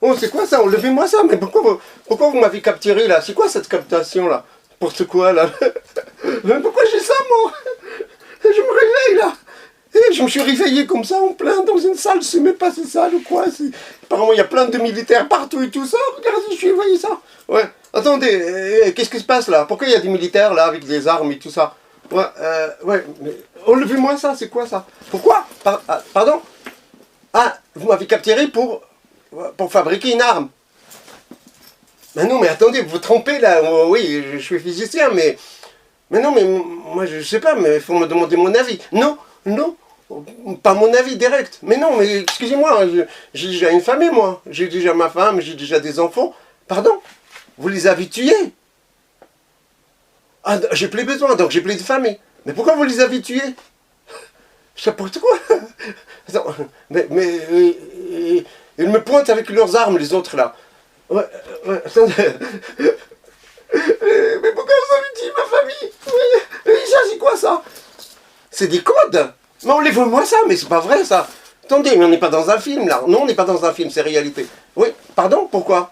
Oh, c'est quoi ça? Enlevez-moi ça. Mais pourquoi vous m'avez capturé là? C'est quoi cette captation là? Pour ce quoi là? Mais pourquoi j'ai ça moi? Je me réveille là. Et je me suis réveillé comme ça en plein dans une salle. Je sais même pas si c'est ça ou quoi. Apparemment il y a plein de militaires partout et tout ça. Regardez, je suis réveillé ça. Ouais. Attendez, qu'est-ce qui se passe là? Pourquoi il y a des militaires là avec des armes et tout ça? Ouais, ouais. Mais enlevez-moi ça. C'est quoi ça? Pourquoi? Pardon? Ah, vous m'avez capturé pour fabriquer une arme. Mais non, mais attendez, vous vous trompez là. Oh, oui, je suis physicien, mais non, mais moi je sais pas, mais il faut me demander mon avis. Non, non, pas mon avis direct. Mais non, mais excusez-moi, j'ai déjà une famille, moi. J'ai déjà ma femme, j'ai déjà des enfants. Pardon? Vous les avez tués? Ah, j'ai plus besoin, donc j'ai plus de famille. Mais pourquoi vous les avez tués? Je sais pas quoi. Attends, ils me pointent avec leurs armes, les autres là. Ouais, attendez. Mais pourquoi vous avez tué ma famille? Ça, c'est quoi ça? C'est des codes? Mais enlève-moi ça, mais c'est pas vrai ça. Attendez, mais on n'est pas dans un film là. Non, on n'est pas dans un film, c'est réalité. Oui, pardon, pourquoi?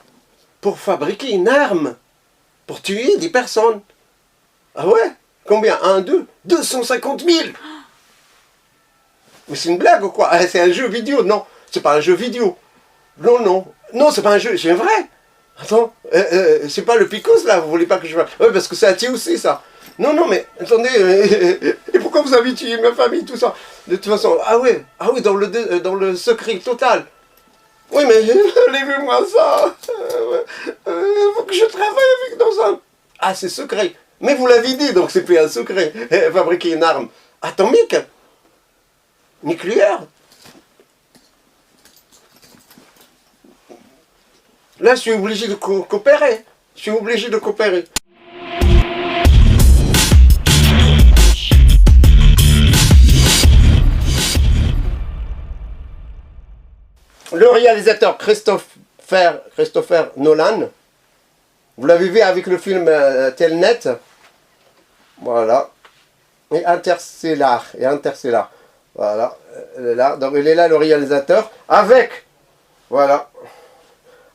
Pour fabriquer une arme. Pour tuer des personnes. Ah ouais? Combien? 1, 2? 250 000. Mais c'est une blague ou quoi? Ah, c'est un jeu vidéo? Non, c'est pas un jeu vidéo. Non, non. Non, c'est pas un jeu, c'est vrai. Attends, c'est pas le Picos là, vous voulez pas que je fasse? Ouais, parce que c'est un aussi ça. Non, non, mais attendez, et pourquoi vous avez tué ma famille, tout ça? De toute façon, ah oui, dans le secret total. Oui, mais enlevez-moi ça. Faut que je travaille avec dans un... Ah, c'est secret. Mais vous l'avez dit, donc c'est plus un secret. Fabriquer une arme atomique, nucléaire. Là, je suis obligé de coopérer. Je suis obligé de coopérer. Le réalisateur Christopher Nolan, vous l'avez vu avec le film Telnet, voilà, et Interstellar, voilà, là, donc il est là le réalisateur, voilà,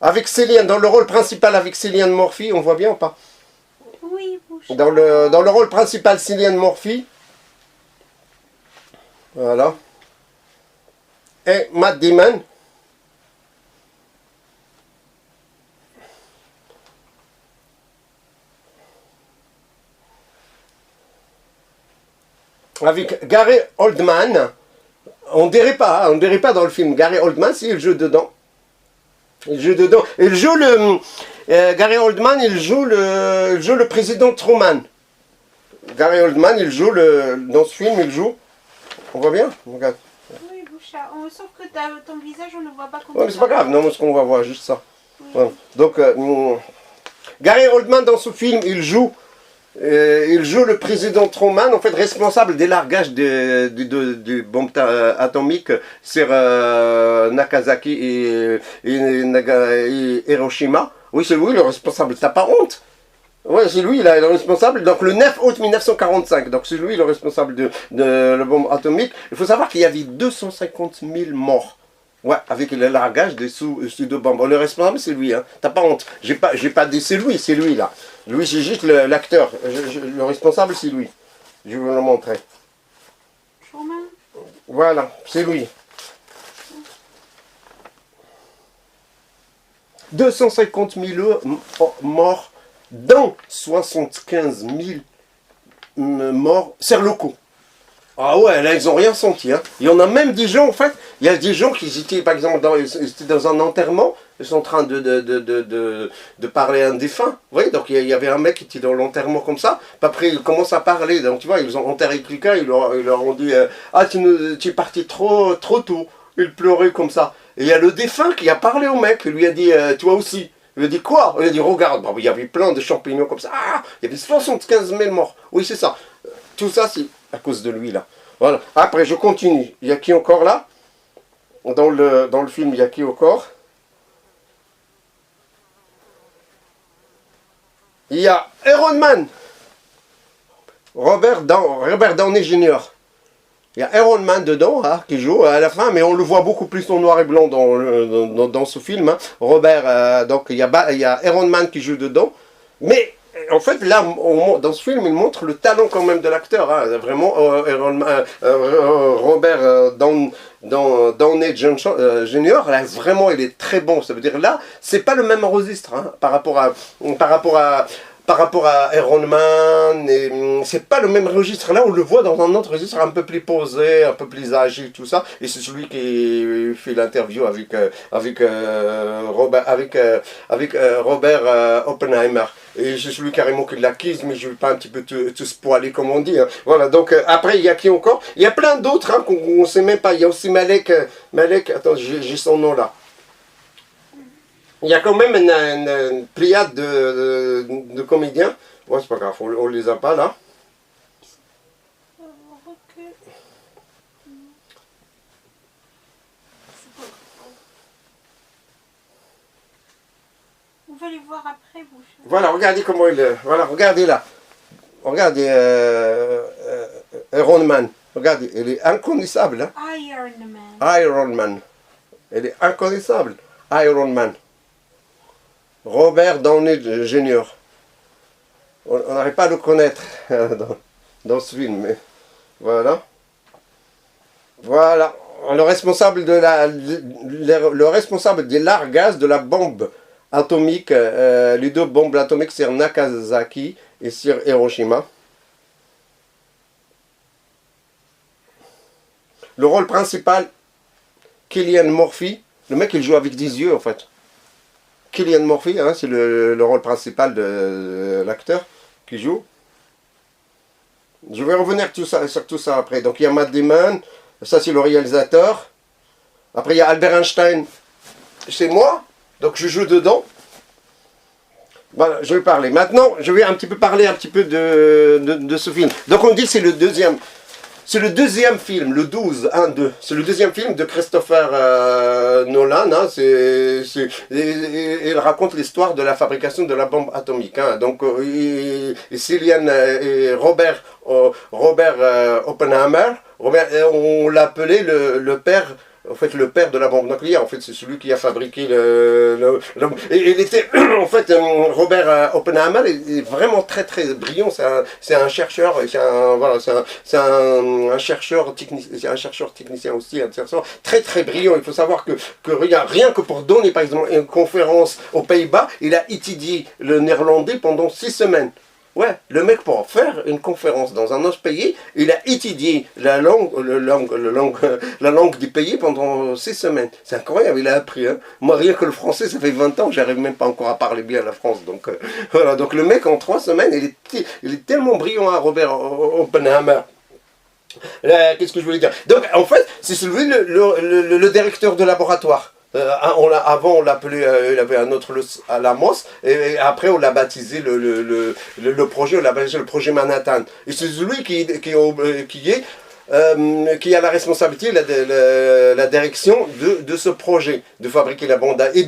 avec Cillian, dans le rôle principal avec Cillian Murphy, on voit bien ou pas? Oui, bouge. Dans le rôle principal Cillian Murphy, voilà, et Matt Damon. Avec Gary Oldman, on dirait pas dans le film. Gary Oldman, si il joue dedans. Il joue dedans. Il joue Gary Oldman, il joue le président Truman. Gary Oldman, il joue dans ce film, il joue. On voit bien? Regarde. Oui, Bouchard. Sauf que ton visage, on ne voit pas. Ouais, mais c'est pas grave, non, ce qu'on va voir, juste ça. Oui. Voilà. Donc, Gary Oldman, dans ce film, il joue le président Truman, en fait responsable des largages de bombes atomiques sur Nagasaki et Hiroshima. Oui, c'est lui le responsable, t'as pas honte? Oui, c'est lui là, le responsable. Donc le 9 août 1945, donc c'est lui le responsable de la bombe atomique. Il faut savoir qu'il y avait 250 000 morts. Ouais, avec le largage des sous-bombes. Le responsable, c'est lui, hein. T'as pas honte. J'ai pas dit c'est lui là. Lui, c'est juste l'acteur. Le responsable, c'est lui. Je vais vous le montrer. Truman. Voilà, c'est lui. 250 000 morts, dont 75 000 morts locaux. Ah ouais, là, ils n'ont rien senti. Hein. Il y en a même des gens, en fait, il y a des gens qui étaient, par exemple, ils étaient dans un enterrement, ils sont en train de parler à un défunt. Vous voyez, donc il y avait un mec qui était dans l'enterrement comme ça, puis après ils commencent à parler, donc tu vois, ils ont enterré quelqu'un, ils leur ont dit ah, tu es parti trop tôt. Il pleurait comme ça. Et il y a le défunt qui a parlé au mec, il lui a dit toi aussi. Il lui a dit quoi? Il a dit regarde, il y avait plein de champignons comme ça, ah, il y avait 75 000 morts. Oui, c'est ça. Tout ça, c'est à cause de lui, là. Voilà. Après, je continue. Il y a qui encore là? Dans le film, il y a qui encore? Il y a Iron Man. Robert Downey Jr. Il y a Iron Man dedans, hein, qui joue à la fin, mais on le voit beaucoup plus en noir et blanc dans ce film. Hein. Robert, donc il y a Iron Man qui joue dedans. Mais en fait, là, dans ce film, il montre le talent quand même de l'acteur. Hein. Vraiment, Robert Downey Jr., là, vraiment, il est très bon. Ça veut dire, là, c'est pas le même registre hein, par rapport à Iron Man, c'est pas le même registre. Là, on le voit dans un autre registre un peu plus posé, un peu plus agile, tout ça. Et c'est celui qui fait l'interview avec Robert Oppenheimer. Et c'est celui carrément qui l'acquise, mais je ne vais pas un petit peu te spoiler comme on dit. Hein. Voilà, donc après, il y a qui encore? Il y a plein d'autres hein, qu'on ne sait même pas. Il y a aussi Malek, attends, j'ai son nom là. Il y a quand même une pléiade de comédiens. Ouais, c'est pas grave, on les a pas là. Vous allez les voir après, vous. Voilà, regardez comment il est. Voilà, regardez là. Regardez Iron Man. Regardez, il est inconnaissable. Hein? Iron Man. Iron Man. Il est inconnaissable. Iron Man. Robert Downey Jr. On n'arrive pas à le connaître dans ce film, mais voilà. Voilà. Le responsable des largages de la bombe atomique, les deux bombes atomiques sur Nagasaki et sur Hiroshima. Le rôle principal, Cillian Murphy. Le mec, il joue avec des yeux, en fait. Cillian Murphy, hein, c'est le rôle principal de l'acteur qui joue. Je vais revenir sur tout ça après. Donc il y a Matt Damon, ça c'est le réalisateur. Après il y a Albert Einstein, c'est moi, donc je joue dedans. Voilà, je vais parler. Maintenant, je vais parler un petit peu de ce film. Donc on dit que c'est le deuxième. C'est le deuxième film, le 12, 1-2. C'est le deuxième film de Christopher Nolan. Hein, il raconte l'histoire de la fabrication de la bombe atomique. Hein. Donc, Cillian et Robert Oppenheimer, on l'appelait le père. En fait, le père de la bombe nucléaire, en fait, c'est celui qui a fabriqué et il était, en fait, Robert Oppenheimer est vraiment très très brillant. C'est un chercheur, c'est un chercheur technicien aussi, un chercheur très très brillant. Il faut savoir que rien que pour donner, par exemple, une conférence aux Pays-Bas, il a étudié le néerlandais pendant 6 semaines. Ouais, le mec pour faire une conférence dans un autre pays, il a étudié la langue du pays pendant 6 semaines. C'est incroyable, il a appris. Hein. Moi, rien que le français, ça fait 20 ans, j'arrive même pas encore à parler bien la France. Donc voilà, donc le mec en 3 semaines, il est tellement brillant, hein, Robert Oppenheimer. Qu'est-ce que je voulais dire? Donc en fait, c'est lui le directeur de laboratoire. Avant on l'appelait, il avait un autre à Lamos, et après on l'a baptisé le projet, on l'a baptisé le projet Manhattan. Et c'est lui qui a la responsabilité, la direction de ce projet, de fabriquer la bombe et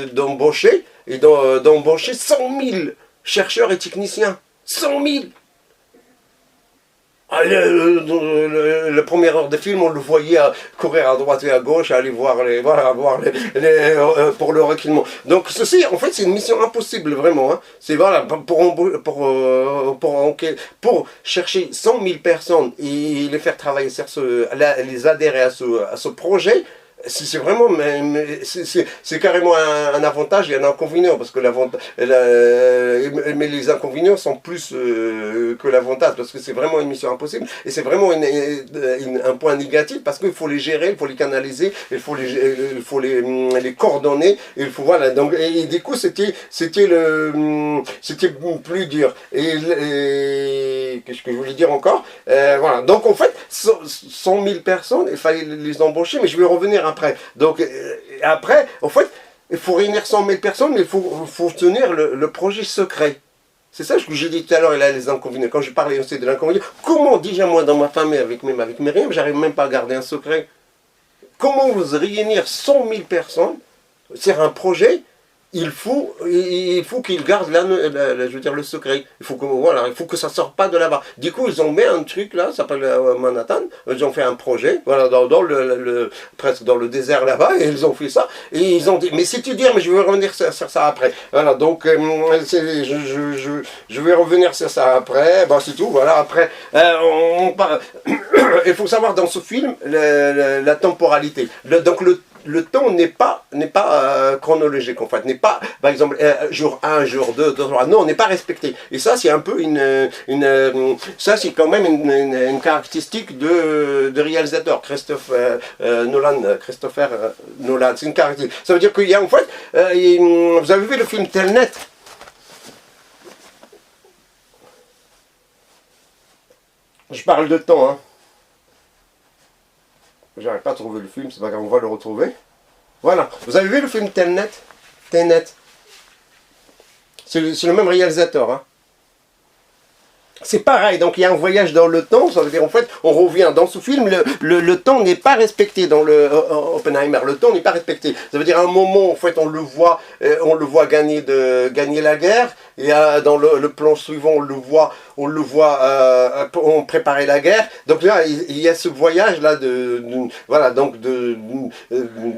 d'embaucher 100 000 chercheurs et techniciens. 100 000. La première heure de film, on le voyait courir à droite et à gauche, aller voir pour le reculement. Donc ceci, en fait, c'est une mission impossible, vraiment. Hein. C'est voilà, pour chercher 100 000 personnes et les faire travailler sur les adhérer à ce projet. C'est vraiment, c'est carrément un avantage et un inconvénient, parce que mais les inconvénients sont plus que l'avantage, parce que c'est vraiment une mission impossible, et c'est vraiment un point négatif, parce qu'il faut les gérer, il faut les canaliser, il faut les coordonner, il faut, voilà, donc, et du coup, c'était plus dur. Et qu'est-ce que je voulais dire encore? Voilà, donc en fait, 100 000 personnes, il fallait les embaucher, mais je vais revenir après. Donc après, en fait, il faut réunir 100 000 personnes, mais il faut tenir le projet secret. C'est ça ce que j'ai dit tout à l'heure, il a les inconvénients. Quand je parlais aussi de l'inconvénient, comment déjà moi dans ma famille, avec Myriam, j'arrive même pas à garder un secret. Comment vous réunir 100 000 personnes sur un projet il faut qu'ils gardent je veux dire, le secret. Il faut que, voilà, il faut que ça sorte pas de là-bas. Du coup, ils ont mis un truc là, ça s'appelle Manhattan. Ils ont fait un projet, voilà, presque dans le désert là-bas, et ils ont fait ça. Et ils ont dit, mais si tu dis, mais je vais revenir sur ça après. Voilà, donc je vais revenir sur ça après. Bon, c'est tout. Voilà, après, il faut savoir dans ce film la temporalité. Donc le temps n'est pas chronologique en fait, n'est pas par exemple jour 1, jour 2, jour 3, non, n'est pas respecté. Et ça c'est un peu ça c'est quand même une caractéristique de réalisateur, Christopher Nolan, c'est une caractéristique. Ça veut dire qu'il y a en fait, vous avez vu le film Telnet? Je parle de temps, hein. J'arrive pas à trouver le film, c'est pas grave, on va le retrouver. Voilà, vous avez vu le film Telnet? Tenet. C'est le même réalisateur, hein. C'est pareil, donc il y a un voyage dans le temps, ça veut dire en fait, on revient dans ce film, le temps n'est pas respecté dans le Oppenheimer, le temps n'est pas respecté. Ça veut dire à un moment, en fait, on le voit gagner la guerre, et dans le plan suivant, on le voit préparer la guerre. Donc là, il y a ce voyage là voilà, donc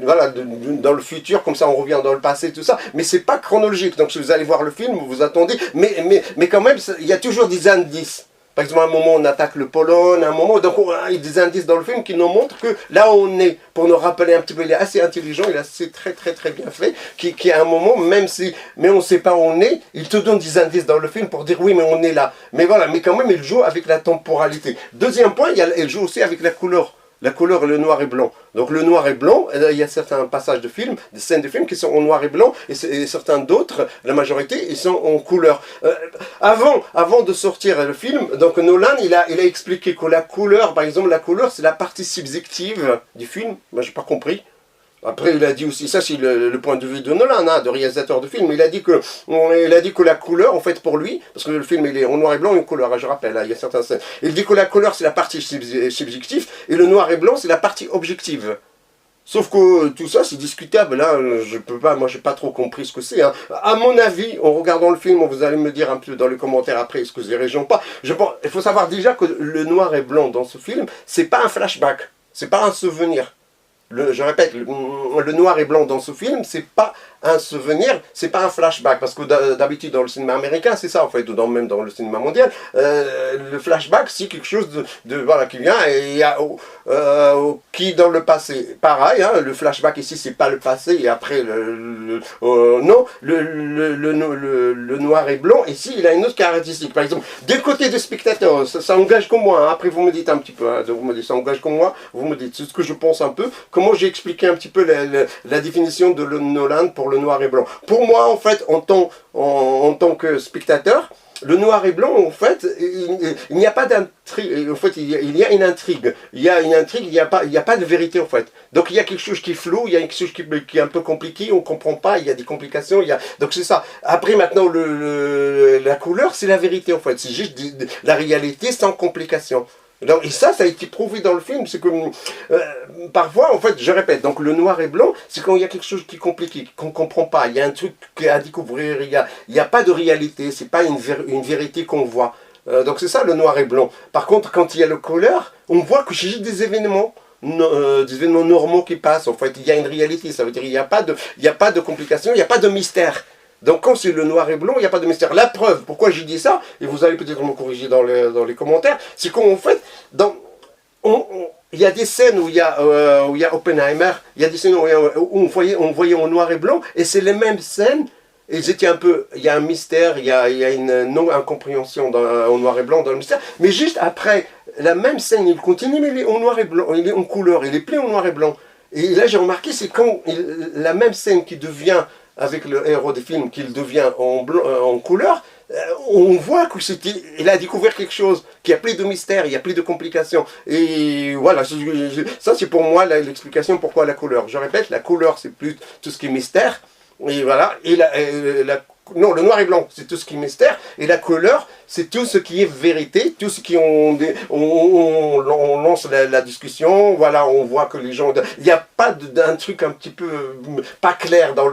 voilà, dans le futur, comme ça on revient dans le passé, tout ça. Mais c'est pas chronologique. Donc si vous allez voir le film, vous attendez, mais quand même, il y a toujours des indices. Par exemple, à un moment, on attaque le Pologne, à un moment, donc il y a des indices dans le film qui nous montrent que là où on est, pour nous rappeler un petit peu, il est assez intelligent, il est assez très bien fait, qui à un moment, mais on ne sait pas où on est, il te donne des indices dans le film pour dire oui, mais on est là. Mais voilà, mais quand même, il joue avec la temporalité. Deuxième point, il joue aussi avec la couleur. La couleur et le noir et blanc. Donc le noir et blanc, il y a certains passages de films, des scènes de films qui sont en noir et blanc, et certains d'autres, la majorité, ils sont en couleur. Avant de sortir le film, donc Nolan, il a expliqué que la couleur, par exemple, la couleur, c'est la partie subjective du film. Moi, j'ai pas compris. Après, il a dit aussi, ça c'est le point de vue de Nolan, hein, de réalisateur de film, il a dit que la couleur, en fait, pour lui, parce que le film il est en noir et blanc et en couleur, hein, je rappelle, hein, il y a certaines scènes, il dit que la couleur c'est la partie subjective, et le noir et blanc c'est la partie objective. Sauf que tout ça c'est discutable, hein, moi j'ai pas trop compris ce que c'est. Hein. À mon avis, en regardant le film, vous allez me dire un peu dans les commentaires après, est-ce que c'est région ou pas, il faut savoir déjà que le noir et blanc dans ce film, c'est pas un flashback, c'est pas un souvenir. Je répète, le noir et blanc dans ce film, c'est pas un souvenir, c'est pas un flashback, parce que d'habitude dans le cinéma américain, c'est ça en fait, ou même dans le cinéma mondial, le flashback c'est quelque chose voilà, qui vient et qui dans le passé. Pareil, hein, le flashback ici c'est pas le passé et après non, le noir et blanc ici il a une autre caractéristique. Par exemple, des côtés des spectateurs, ça engage comme moi, hein. Après vous me dites un petit peu, hein, vous me dites ça engage comme moi, vous me dites, c'est ce que je pense un peu, comment j'ai expliqué un petit peu la définition de Nolan pour le noir et blanc. Pour moi, en fait, en tant que spectateur, le noir et blanc, en fait, il n'y a pas d'intrigue. En fait, il y a une intrigue. Il y a une intrigue, il n'y a pas de vérité, en fait. Donc, il y a quelque chose qui est flou, il y a quelque chose qui est un peu compliqué, on ne comprend pas, il y a des complications. Donc, c'est ça. Après, maintenant, la couleur, c'est la vérité, en fait. C'est juste la réalité sans complication. Donc, et ça a été prouvé dans le film, c'est que parfois, en fait, je répète, donc le noir et blanc, c'est quand il y a quelque chose qui est compliqué, qu'on ne comprend pas, il y a un truc à découvrir, il n'y a pas de réalité, c'est pas une vérité qu'on voit. Donc c'est ça le noir et blanc. Par contre, quand il y a le couleur, on voit que c'est juste des événements normaux qui passent, en fait, il y a une réalité, ça veut dire qu'il n'y a pas de complications, il n'y a pas de mystère. Donc quand c'est le noir et blanc, il n'y a pas de mystère. La preuve, pourquoi j'ai dit ça, et vous allez peut-être me corriger dans les commentaires, c'est qu'en fait, il y a des scènes où il y a Oppenheimer, il y a des scènes où on voyait en noir et blanc, et c'est les mêmes scènes, et il y a un mystère, il y a une non-incompréhension en noir et blanc dans le mystère, mais juste après, la même scène, il continue, mais il est en noir et blanc, il est en couleur, il est plus en noir et blanc. Et là j'ai remarqué, c'est quand la même scène qui devient avec le héros des films, qu'il devient en couleur, on voit qu'il a découvert quelque chose, qu'il n'y a plus de mystère, il n'y a plus de complications. Et voilà, ça c'est pour moi l'explication pourquoi la couleur. Je répète, la couleur c'est plus tout ce qui est mystère, et voilà, et non, le noir et blanc, c'est tout ce qui est mystère, et la couleur, c'est tout ce qui est vérité, tout ce qui on lance la discussion, voilà, on voit que les gens, il n'y a pas d'un truc un petit peu pas clair dans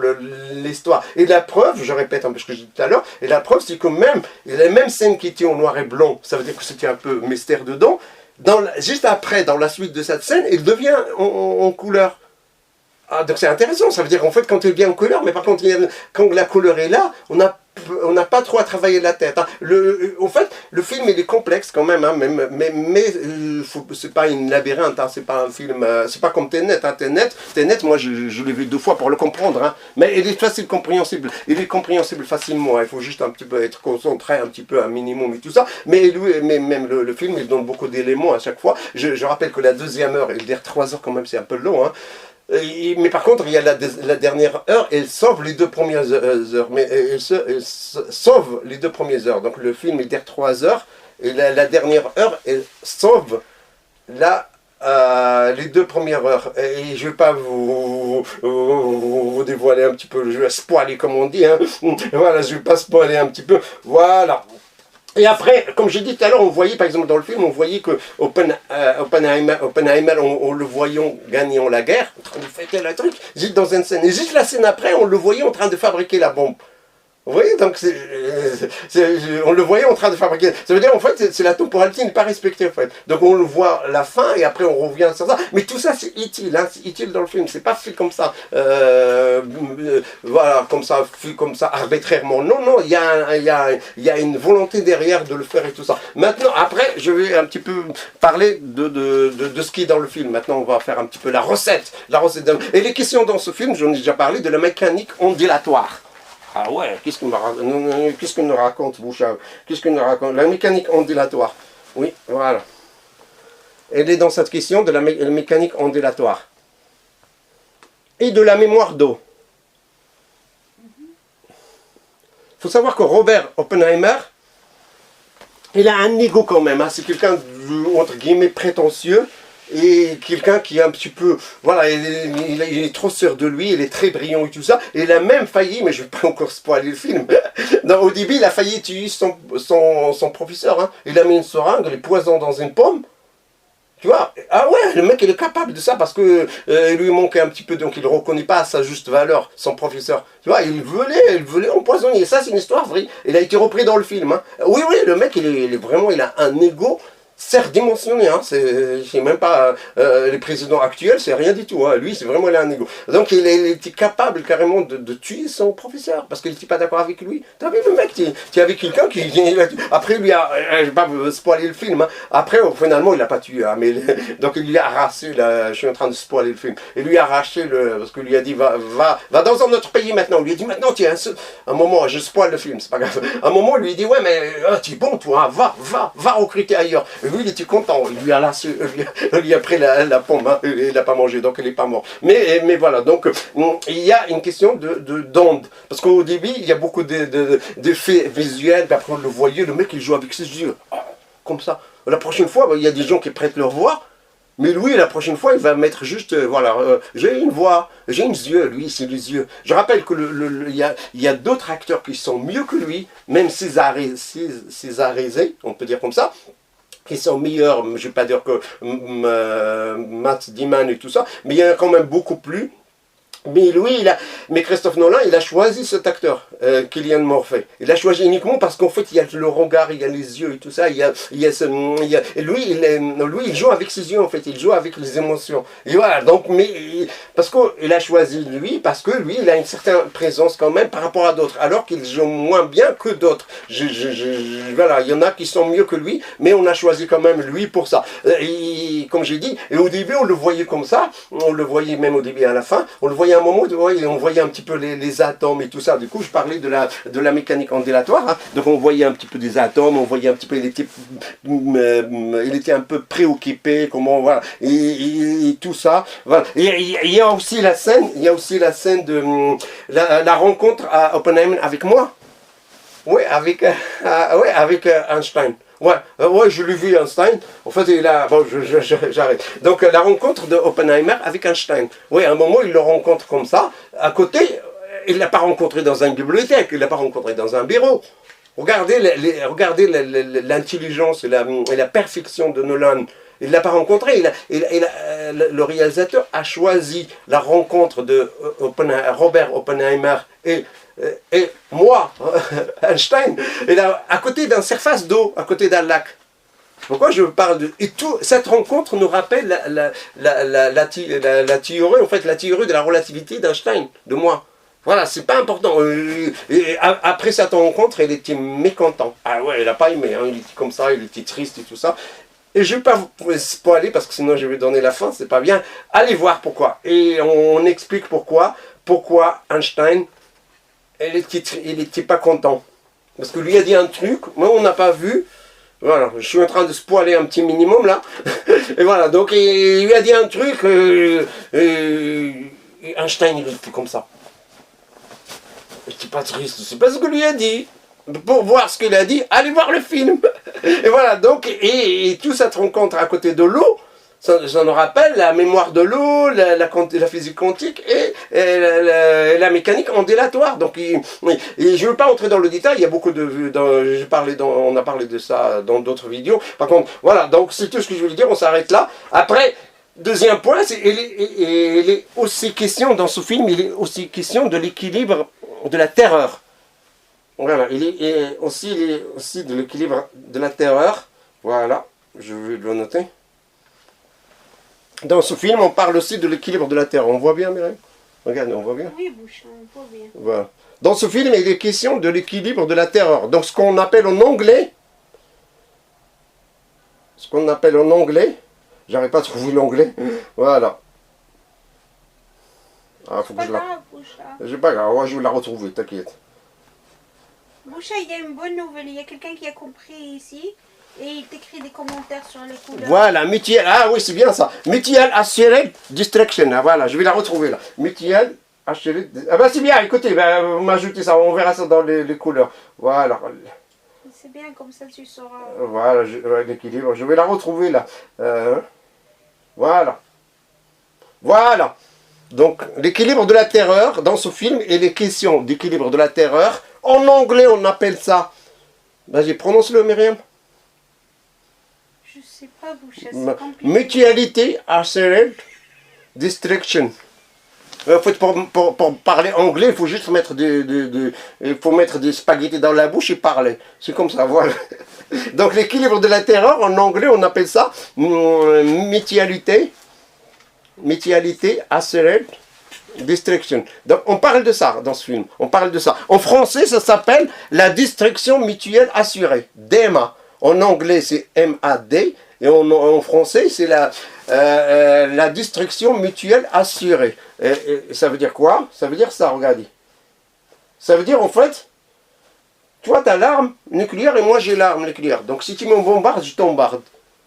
l'histoire. Et la preuve, je répète un peu ce que j'ai dit tout à l'heure, et la preuve, c'est que même les mêmes scènes qui étaient en noir et blanc, ça veut dire que c'était un peu mystère dedans, juste après, dans la suite de cette scène, il devient en couleur. Ah, donc c'est intéressant, ça veut dire qu'en fait quand il vient en couleur, mais par contre quand la couleur est là, on n'a pas trop à travailler la tête. Hein. En fait, le film il est complexe quand même, hein, mais c'est pas une labyrinthe, hein, c'est pas un film, c'est pas comme Tenet. Hein. Tenet, moi je l'ai vu 2 fois pour le comprendre, hein, mais il est facile compréhensible, il est compréhensible facilement. Hein, il faut juste un petit peu être concentré, un petit peu un minimum et tout ça. Mais même le film il donne beaucoup d'éléments à chaque fois. Je rappelle que la deuxième heure, il dure 3 heures quand même, c'est un peu long. Hein. Mais par contre, il y a la dernière heure, elle sauve les 2 premières heures. Mais elle sauve les 2 premières heures. Donc le film il dure 3 heures, et la dernière heure, elle sauve les 2 premières heures. Et je ne vais pas vous dévoiler un petit peu, je vais spoiler comme on dit. Hein. Voilà, je ne vais pas spoiler un petit peu. Voilà. Et après, comme j'ai dit tout à l'heure, on voyait, par exemple, dans le film, on voyait que Oppenheimer on le voyait gagnant la guerre, en train de fêter le truc, juste dans une scène. Et juste la scène après, on le voyait en train de fabriquer la bombe. Vous voyez, donc on le voyait en train de fabriquer. Ça veut dire en fait c'est la temporalité n'est pas respectée en fait. Donc on le voit à la fin et après on revient sur ça. Mais tout ça c'est utile, hein, c'est utile dans le film. C'est pas fait comme ça, voilà, comme ça, fait comme ça arbitrairement. Non, non, il y a une volonté derrière de le faire et tout ça. Maintenant, après, je vais un petit peu parler de ce qui est dans le film. Maintenant, on va faire un petit peu la recette. Et les questions dans ce film, j'en ai déjà parlé, de la mécanique ondulatoire. Ah ouais, qu'est-ce qu'il nous raconte, Bouchard? Qu'est-ce qu'il nous raconte? La mécanique ondulatoire. Oui, voilà. Elle est dans cette question de la mécanique ondulatoire. Et de la mémoire d'eau. Il faut savoir que Robert Oppenheimer, il a un ego quand même. Hein. C'est quelqu'un, entre guillemets, prétentieux. Et quelqu'un qui est un petit peu, voilà, il est trop sûr de lui, il est très brillant et tout ça. Et il a même failli, mais je ne vais pas encore spoiler le film, au début il a failli tuer son professeur. Hein. Il a mis une seringue, les poisons dans une pomme. Tu vois, ah ouais, le mec il est capable de ça parce que il lui manquait un petit peu, donc il ne reconnaît pas à sa juste valeur, son professeur. Tu vois, il voulait empoisonner. Et ça c'est une histoire vraie. Il a été repris dans le film. Hein. Oui, le mec il est vraiment, il a un ego. Certes dimensionné, hein, c'est même pas les présidents actuels, c'est rien du tout. Hein. Lui, c'est vraiment il a un ego. Donc il était capable carrément de tuer son professeur parce qu'il n'était pas d'accord avec lui. T'as vu le mec, tu es avec quelqu'un qui après lui a, je vais pas spoiler le film. Hein. Après finalement il l'a pas tué, hein, mais donc il lui a arraché. Là, je suis en train de spoiler le film. Il lui a arraché parce qu'il lui a dit va dans un autre pays maintenant. Il lui a dit maintenant tiens un moment, je spoil le film, c'est pas grave. Un moment il lui dit ouais mais tu es bon toi, hein, va recruter ailleurs. Et lui, il était content, il lui a lâché, il lui a pris la pomme, hein, il n'a pas mangé, donc il n'est pas mort. Mais voilà, donc il y a une question d'onde, parce qu'au début, il y a beaucoup d'effets visuels, puis après on le voyait, le mec il joue avec ses yeux, comme ça. La prochaine fois, il y a des gens qui prêtent leur voix, mais lui, la prochaine fois, il va mettre juste, voilà, j'ai une voix, j'ai une yeux, lui, c'est les yeux. Je rappelle que il y a d'autres acteurs qui sont mieux que lui, même césarisés, on peut dire comme ça, qui sont meilleurs, je ne vais pas dire que Matt Damon et tout ça, mais il y en a quand même beaucoup plus. Mais lui, mais Christophe Nolan, il a choisi cet acteur, Cillian Murphy. Il l'a choisi uniquement parce qu'en fait, il y a le regard, il y a les yeux et tout ça. Et lui, il joue avec ses yeux, en fait. Il joue avec les émotions. Et voilà, donc, parce qu'il a choisi lui, parce que lui, il a une certaine présence quand même par rapport à d'autres, alors qu'il joue moins bien que d'autres. Voilà, il y en a qui sont mieux que lui, mais on a choisi quand même lui pour ça. Et comme j'ai dit, et au début, on le voyait comme ça, on le voyait même au début et à la fin, on le voyait à un moment, on voyait un petit peu les atomes et tout ça. Du coup, je parlais de la mécanique ondulatoire. Hein. Donc, on voyait un petit peu des atomes, on voyait un petit peu, il était un peu préoccupé, comment, voilà, et tout ça. Voilà. Et il y a aussi la scène, de la rencontre à Oppenheimer avec moi. Oui, avec Einstein. Ouais, je l'ai vu Einstein. En fait, bon, j'arrête. Donc, la rencontre de Oppenheimer avec Einstein. Oui, à un moment, il le rencontre comme ça. À côté, il ne l'a pas rencontré dans une bibliothèque, il ne l'a pas rencontré dans un bureau. Regardez l'intelligence et la perfection de Nolan. Il ne l'a pas rencontré. Le réalisateur a choisi la rencontre de Robert Oppenheimer et moi, Einstein, à côté d'une surface d'eau, à côté d'un lac. Pourquoi je parle de... Et tout, cette rencontre nous rappelle la théorie, en fait, la théorie de la relativité d'Einstein, de moi. Voilà, c'est pas important. Et après cette rencontre, il était mécontent. Ah ouais, il n'a pas aimé, hein. Il était comme ça, il était triste et tout ça. Et je ne vais pas vous spoiler parce que sinon je vais donner la fin, c'est pas bien. Allez voir pourquoi. Et on explique pourquoi Einstein, il était pas content. Parce que lui a dit un truc, moi on n'a pas vu. Voilà, je suis en train de spoiler un petit minimum là. Et voilà, donc il lui a dit un truc, et Einstein il était comme ça. Il n'était pas triste, c'est pas ce que lui a dit. Pour voir ce qu'il a dit, allez voir le film. Et voilà, donc, et toute cette rencontre à côté de l'eau, ça nous rappelle la mémoire de l'eau, la physique quantique et la mécanique ondulatoire. Donc, je ne veux pas entrer dans le détail, il y a beaucoup de... on a parlé de ça dans d'autres vidéos. Par contre, voilà, donc c'est tout ce que je voulais dire, on s'arrête là. Après, deuxième point, il est aussi question, dans ce film, il est aussi question de l'équilibre de la terreur. Voilà, il est aussi de l'équilibre de la terreur. Voilà, je vais le noter. Dans ce film, on parle aussi de l'équilibre de la terreur. On voit bien, Myriam? Regarde, on voit bien? Oui, bouche, on voit bien. Voilà. Dans ce film, il est question de l'équilibre de la terreur. Donc, ce qu'on appelle en anglais, j'arrive pas à trouver l'anglais. Voilà. Ah, faut que je la... C'est pas grave, je vais la retrouver, t'inquiète. Boucha, il y a une bonne nouvelle. Il y a quelqu'un qui a compris ici et il t'écrit des commentaires sur les couleurs. Voilà, Mutual. Ah oui, c'est bien ça. Mutual Assured Distraction. Ah, voilà, je vais la retrouver là. Mutual Assured. Ah ben c'est bien, écoutez, vous m'ajoutez ça, on verra ça dans les couleurs. Voilà. C'est bien, comme ça tu sauras. Voilà, l'équilibre. Je vais la retrouver là. Voilà. Voilà. Donc, l'équilibre de la terreur, dans ce film, et les questions d'équilibre de la terreur. En anglais, on appelle ça... Vas-y, prononce-le, Myriam. Je sais pas, Boucha, c'est compliqué. Mutualité Assured Distraction. En fait, pour parler anglais, il faut juste mettre il faut mettre des spaghettis dans la bouche et parler. C'est comme ça, voilà. Donc, l'équilibre de la terreur, en anglais, on appelle ça mutualité Assured Distraction. Donc on parle de ça dans ce film. On parle de ça. En français, ça s'appelle la distraction mutuelle assurée. DMA. En anglais, c'est MAD. Et en français, c'est la distraction mutuelle assurée. Et ça veut dire quoi? Ça veut dire ça, regardez. Ça veut dire en fait, toi tu as l'arme nucléaire et moi j'ai l'arme nucléaire. Donc si tu me bombardes, je t'embarde.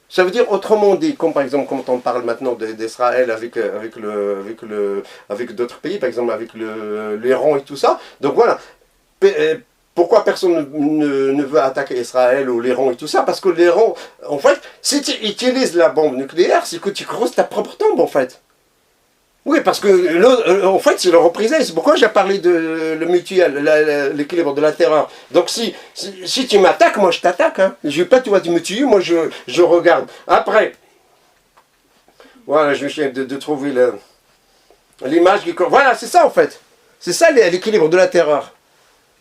Ça veut dire autrement dit, comme par exemple quand on parle maintenant d'Israël avec d'autres pays, par exemple avec l'Iran et tout ça. Donc voilà, pourquoi personne ne veut attaquer Israël ou l'Iran et tout ça? Parce que l'Iran, en fait, si tu utilises la bombe nucléaire, c'est que tu creuses ta propre tombe en fait. Oui, parce que en fait, c'est le représailles. C'est pourquoi j'ai parlé de le mutuel, l'équilibre de la terreur. Donc si tu m'attaques, moi je t'attaque. Hein. Je ne vais pas, tu vas me tuer, moi je regarde. Après, voilà, je vais essayer de trouver l'image. Voilà, c'est ça en fait. C'est ça l'équilibre de la terreur.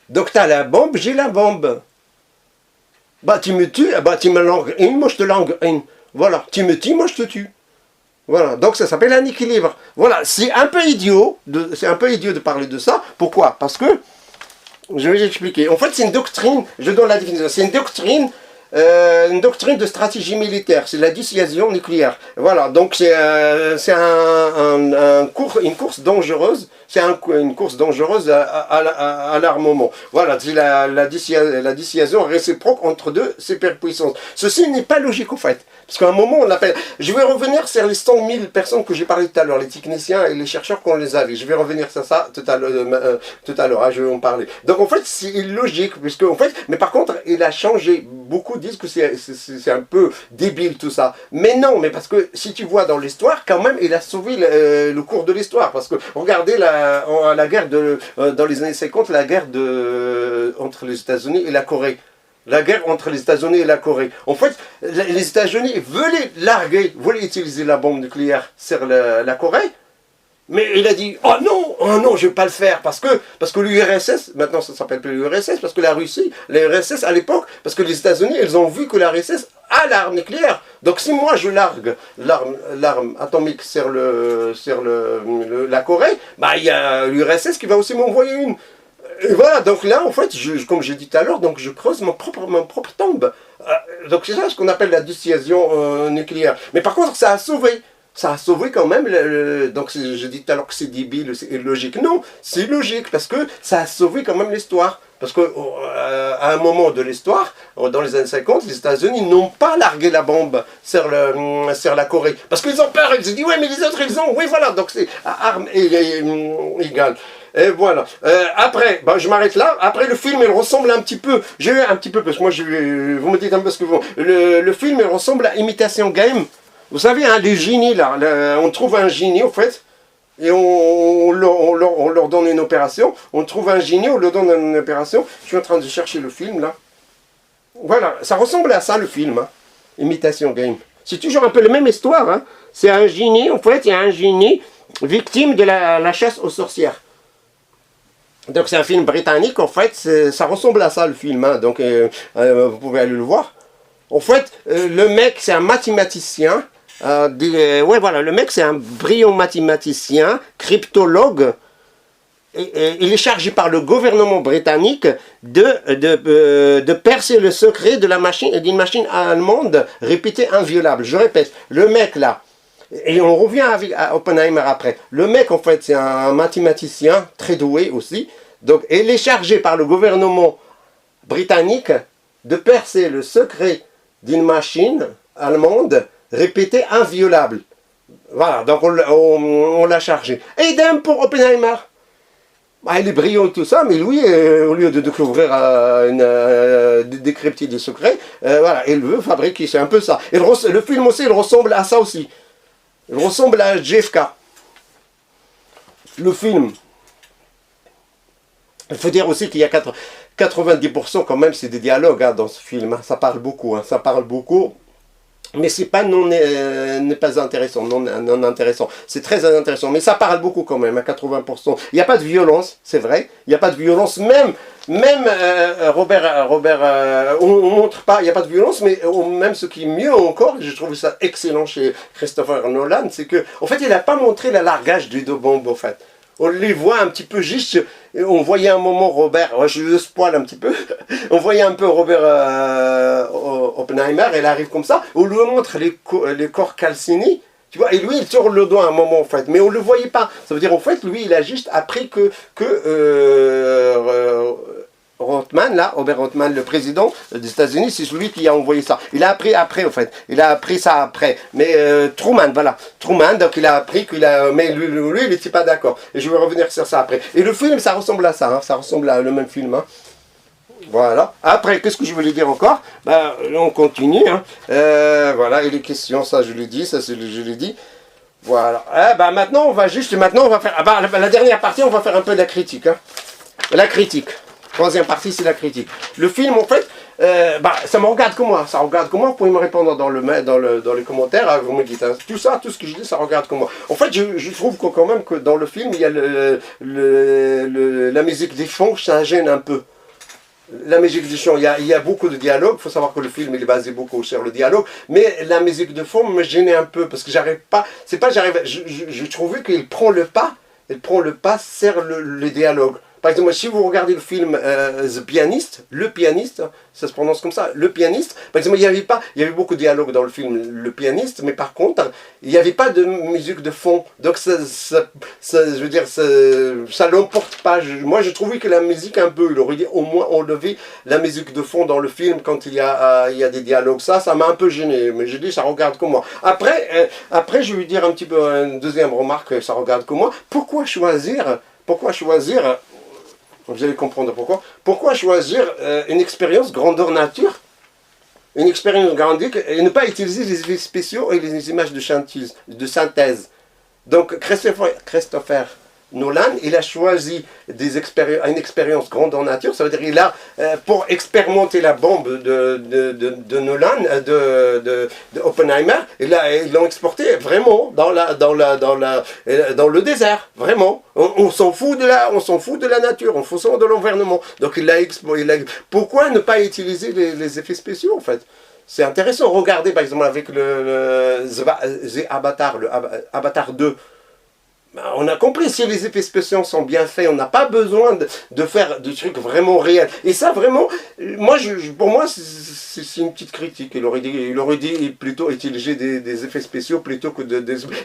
Donc tu as la bombe, j'ai la bombe. Bah tu me tues, bah tu me langues une, moi je te langue une. Voilà, tu me tues, moi je te tue. Voilà, donc ça s'appelle un équilibre. Voilà, c'est un peu idiot de parler de ça. Pourquoi? Parce que, je vais expliquer. En fait, c'est une doctrine, je donne la définition, c'est une doctrine de stratégie militaire, c'est la dissuasion nucléaire. Voilà, donc c'est une course dangereuse, c'est une course dangereuse à l'armement. Voilà, c'est la dissuasion réciproque entre deux superpuissances. Ceci n'est pas logique au fait. Parce qu'à un moment, on appelle... Je vais revenir sur les 100 000 personnes que j'ai parlé tout à l'heure, les techniciens et les chercheurs qu'on les avait. Je vais revenir sur ça tout à l'heure, hein, je vais en parler. Donc en fait, c'est illogique, puisque en fait... Mais par contre, il a changé beaucoup beaucoup disent que c'est un peu débile tout ça. Mais non, mais parce que si tu vois dans l'histoire, quand même, il a sauvé le cours de l'histoire. Parce que regardez la guerre dans les années 50, la guerre entre les États-Unis et la Corée. La guerre entre les États-Unis et la Corée. En fait, les États-Unis voulaient utiliser la bombe nucléaire sur la Corée. Mais il a dit, oh non, je ne vais pas le faire, parce que l'URSS, maintenant ça ne s'appelle plus l'URSS, parce que la Russie, l'URSS à l'époque, parce que les États-Unis, ils ont vu que la l'URSS a l'arme nucléaire. Donc si moi je largue l'arme atomique sur la Corée, bah il y a l'URSS qui va aussi m'envoyer une. Et voilà, donc là, en fait, comme j'ai dit tout à l'heure, donc je creuse mon propre tombe. Donc c'est ça ce qu'on appelle la dissuasion nucléaire. Mais par contre, ça a sauvé. Ça a sauvé quand même, donc je dis tout à l'heure que c'est débile, c'est illogique. Non, c'est logique, parce que ça a sauvé quand même l'histoire. Parce qu'à un moment de l'histoire, dans les années 50, les États-Unis n'ont pas largué la bombe sur la Corée. Parce qu'ils ont peur, ils se disent, ouais, mais les autres, ils ont, oui, voilà, donc c'est à armes égales. Et voilà. Après, ben, je m'arrête là. Après, le film, il ressemble un petit peu, parce que moi, vous me dites un peu ce que vous... Le film, il ressemble à Imitation Game. Vous savez, hein, les génies, là, on trouve un génie, au fait, et on leur donne une opération. On trouve un génie, on leur donne une opération. Je suis en train de chercher le film, là. Voilà, ça ressemble à ça, le film, hein. Imitation Game. C'est toujours un peu la même histoire, hein. C'est un génie, en fait, il y a un génie victime de la chasse aux sorcières. Donc, c'est un film britannique, en fait, ça ressemble à ça, le film, hein. Donc, vous pouvez aller le voir. En fait, le mec, c'est un mathématicien. Ouais, voilà, le mec, c'est un brillant mathématicien, cryptologue. Il est chargé par le gouvernement britannique de percer le secret d'une machine allemande réputée inviolable. Je répète, le mec là, et on revient à Oppenheimer après. Le mec, en fait, c'est un mathématicien très doué aussi. Donc, il est chargé par le gouvernement britannique de percer le secret d'une machine allemande répétée inviolable. Voilà, donc on l'a chargé. Et idem pour Oppenheimer. Bah, il est brillant tout ça, mais lui, au lieu de découvrir, de décrypter des secrets, voilà, il veut fabriquer, c'est un peu ça. Et le film aussi, il ressemble à ça aussi. Il ressemble à JFK. Le film. Il faut dire aussi qu'il y a 90% quand même, c'est des dialogues hein, dans ce film. Hein. Ça parle beaucoup, hein, ça parle beaucoup. Mais c'est pas n'est pas intéressant, non intéressant. C'est très intéressant, mais ça parle beaucoup quand même, à 80%. Il n'y a pas de violence, c'est vrai. Il n'y a pas de violence, même Robert, on montre pas, il n'y a pas de violence, mais même ce qui est mieux encore, j'ai trouvé ça excellent chez Christopher Nolan, c'est que, en fait, il n'a pas montré le largage des deux bombes, en fait. On les voit un petit peu juste, on voyait un moment Robert, je spoil un petit peu, on voyait un peu Robert Oppenheimer, il arrive comme ça, on lui montre les corps calcinés, tu vois, et lui il tourne le doigt à un moment en fait, mais on ne le voyait pas, ça veut dire en fait lui il a juste appris que Rothman, là, Robert Rothman, le président des États-Unis, c'est celui qui a envoyé ça. Il a appris après, en fait. Il a appris ça après. Mais Truman, voilà. Truman, donc il a appris qu'il a... Mais lui il n'était pas d'accord. Et je vais revenir sur ça après. Et le film, ça ressemble à ça. Hein. Ça ressemble à le même film. Hein. Voilà. Après, qu'est-ce que je voulais dire encore? Ben, on continue. Hein. Voilà, et les questions, ça je l'ai dit. Ça, je l'ai dit. Voilà. Ben, maintenant, on va faire... Ah, ben, la dernière partie, on va faire un peu de la critique. Hein. La critique. Troisième partie, c'est la critique. Le film, en fait, ça me regarde que moi. Ça regarde que moi. Vous pouvez me répondre dans les commentaires. Hein, vous me dites, hein, tout ça, tout ce que je dis, ça regarde que moi. En fait, je trouve que, quand même que dans le film, il y a la musique des fonds, ça gêne un peu. La musique du chant, il y a beaucoup de dialogues. Il faut savoir que le film il est basé beaucoup sur le dialogue. Mais la musique de fond me gênait un peu parce que j'arrive pas. C'est pas j'arrive. Je trouvais qu'il prend le pas. Il prend le pas sur le dialogue. Par exemple, si vous regardez le film The Pianist, le pianiste, ça se prononce comme ça, le pianiste, par exemple, il y avait beaucoup de dialogues dans le film Le Pianiste, mais par contre, il n'y avait pas de musique de fond. Donc, je veux dire, ça l'emporte pas. Moi, je trouvais que la musique, un peu, il aurait dit au moins enlever la musique de fond dans le film quand il y a des dialogues. Ça m'a un peu gêné, mais je dis, ça regarde comme moi. Après, je vais dire un petit peu une deuxième remarque, ça regarde comme moi. Pourquoi choisir vous allez comprendre pourquoi. Pourquoi choisir une expérience grandeur nature une expérience grandique et ne pas utiliser les effets spéciaux et les images de synthèse. Donc Christopher Nolan, il a choisi une expérience grande en nature, ça veut dire qu'il a, pour expérimenter la bombe de Nolan, de Oppenheimer, ils l'ont exporté vraiment dans le désert, vraiment. On s'en fout de la nature, on s'en fout de l'environnement. Donc pourquoi ne pas utiliser les effets spéciaux en fait? C'est intéressant, regardez par exemple avec The Avatar, le Avatar 2. On a compris, si les effets spéciaux sont bien faits, on n'a pas besoin de faire des trucs vraiment réels. Et ça, vraiment, pour moi, c'est une petite critique. Il aurait dit plutôt utiliser des effets spéciaux plutôt que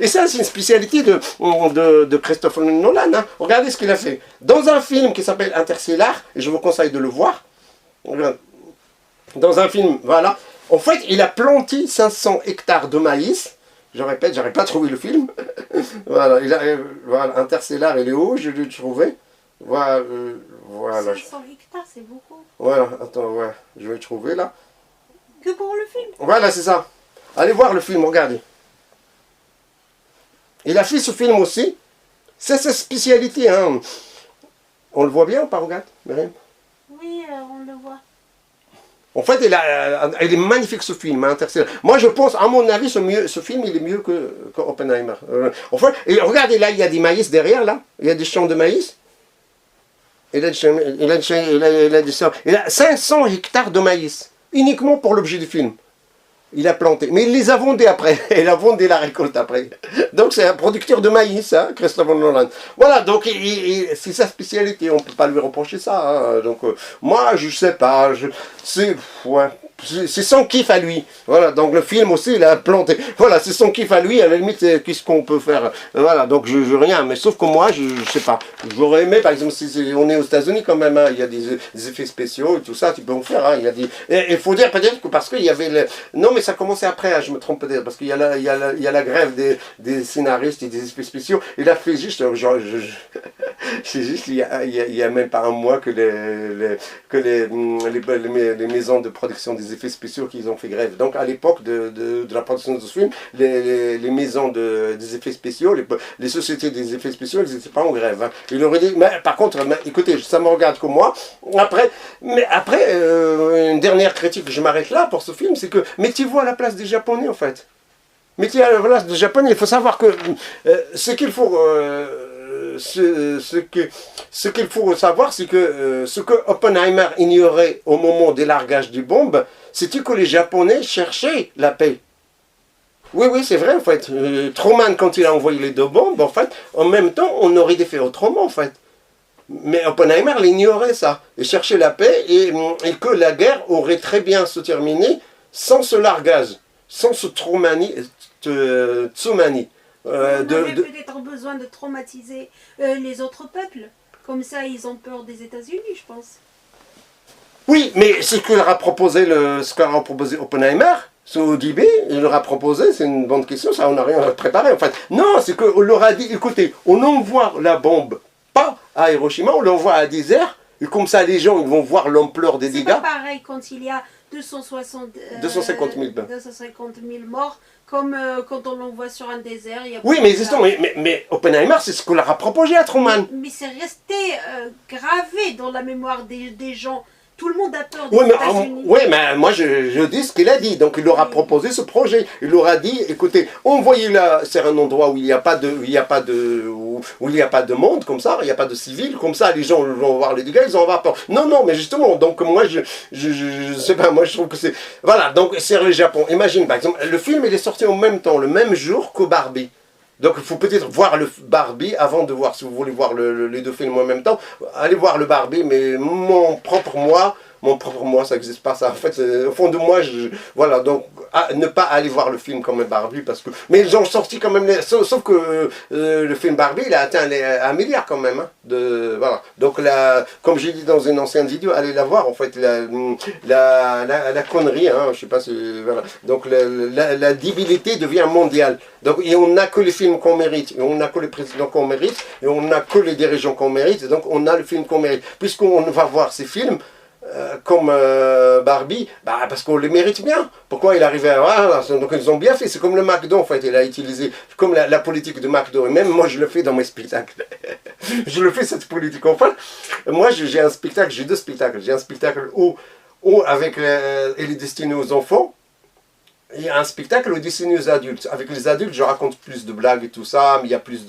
Et ça, c'est une spécialité de Christopher Nolan. Hein. Regardez ce qu'il a fait. Dans un film qui s'appelle Interstellar, et je vous conseille de le voir, dans un film, voilà, en fait, il a planté 500 hectares de maïs. Je répète, j'arrive pas à trouver le film. Voilà, voilà, Interstellar, il est où? Je l'ai trouvé. Voilà. 500 hectares, c'est beaucoup. Voilà, attends, ouais, je vais le trouver là. Que pour le film? Voilà, c'est ça. Allez voir le film, regardez. Il a fait ce film aussi. C'est sa spécialité, hein. On le voit bien ou pas, regarde, Myriam? Oui, on le voit. En fait, il est magnifique ce film, Interstellar. Moi, je pense, à mon avis, ce film, il est mieux que Oppenheimer. En fait, et regardez, là, il y a des maïs derrière, là. Il y a des champs de maïs. Il a 500 hectares de maïs, uniquement pour l'objet du film. Il a planté, mais il les a vendés après, il a vendu la récolte après. Donc c'est un producteur de maïs, hein, Christopher Nolan. Voilà, donc c'est sa spécialité, on ne peut pas lui reprocher ça. Hein. Donc moi, je sais pas, c'est son kiff à lui. Voilà, donc le film aussi, il a planté. Voilà, c'est son kiff à lui, à la limite, qu'est-ce qu'on peut faire? Voilà, donc je rien, mais sauf que moi, je sais pas. J'aurais aimé, par exemple, si on est aux États-Unis quand même, hein, il y a des effets spéciaux et tout ça, tu peux en faire. Hein, il faut dire peut-être que parce qu'il y avait non, mais ça commençait après, hein, je me trompe peut-être, parce qu'il y a la grève des scénaristes et des effets spéciaux. Il a fait juste, c'est juste, il y a même pas un mois que les maisons de production des effets spéciaux qu'ils ont fait grève. Donc à l'époque de la production de ce film, les maisons des effets spéciaux, les sociétés des effets spéciaux, elles n'étaient pas en grève. Hein. Il aurait dit, mais par contre, écoutez, ça me regarde que moi. Après, une dernière critique, je m'arrête là pour ce film, c'est que mettez-vous à la place des Japonais en fait. Mettez-vous à la place des Japonais. Il faut savoir que ce qu'il faut savoir, c'est que ce que Oppenheimer ignorait au moment des largages des bombes, c'était que les Japonais cherchaient la paix. Oui, c'est vrai en fait. Truman, quand il a envoyé les 2 bombes, en fait, en même temps, on aurait fait autrement en fait. Mais Oppenheimer l'ignorait ça. Il cherchait la paix et que la guerre aurait très bien se terminer sans ce largage, sans ce tsunami. On avait peut-être besoin de traumatiser les autres peuples. Comme ça, ils ont peur des États-Unis, je pense. Oui, mais ce qu'aura proposé Oppenheimer, au début, il leur a proposé, c'est une bonne question, ça on n'a rien préparé en fait. Non, c'est qu'on leur a dit, écoutez, on envoie la bombe, pas à Hiroshima, on l'envoie à désert, et comme ça les gens ils vont voir l'ampleur des dégâts. C'est pas pareil quand il y a 250 000 morts, comme quand on l'envoie sur un désert. Il y a oui, mais justement, mais Oppenheimer, c'est ce qu'on leur a proposé à Truman. Mais c'est resté gravé dans la mémoire des gens. Tout le monde a peur des États-Unis. Oui, mais moi je dis ce qu'il a dit. Donc il leur a proposé ce projet. Il leur a dit, écoutez, envoyez-la sur un endroit où il n'y a pas de monde comme ça, il n'y a pas de civils, comme ça les gens vont voir les dégâts, ils en avoir peur. Non, mais justement, donc moi je sais pas, moi je trouve que c'est... Voilà, donc c'est le Japon. Imagine par exemple, le film il est sorti en même temps, le même jour que Barbie. Donc il faut peut-être voir le Barbie avant de voir, si vous voulez voir les 2 films en même temps, allez voir le Barbie, mais mon propre moi, ça n'existe pas ça. En fait, au fond de moi, voilà, donc ne pas aller voir le film comme Barbie, parce que... Mais ils ont sorti quand même, sauf que le film Barbie, il a atteint 1 milliard quand même. Hein, voilà. Donc là, comme j'ai dit dans une ancienne vidéo, allez la voir, en fait, la connerie, hein, je sais pas si... Voilà. Donc la débilité devient mondiale. Donc, et on n'a que les films qu'on mérite, et on n'a que les présidents qu'on mérite, et on n'a que les dirigeants qu'on mérite, et donc on a le film qu'on mérite. Puisqu'on va voir ces films, Barbie, bah parce qu'on les mérite bien. Pourquoi il arrivait à... Voilà, donc ils ont bien fait. C'est comme le McDo en fait, il a utilisé, comme la politique de McDo. Et même moi je le fais dans mes spectacles. Je le fais cette politique. Enfin, moi j'ai un spectacle, j'ai deux spectacles. J'ai un spectacle où avec il est destiné aux enfants. Il y a un spectacle destiné aux adultes. Avec les adultes, je raconte plus de blagues et tout ça, mais il y a plus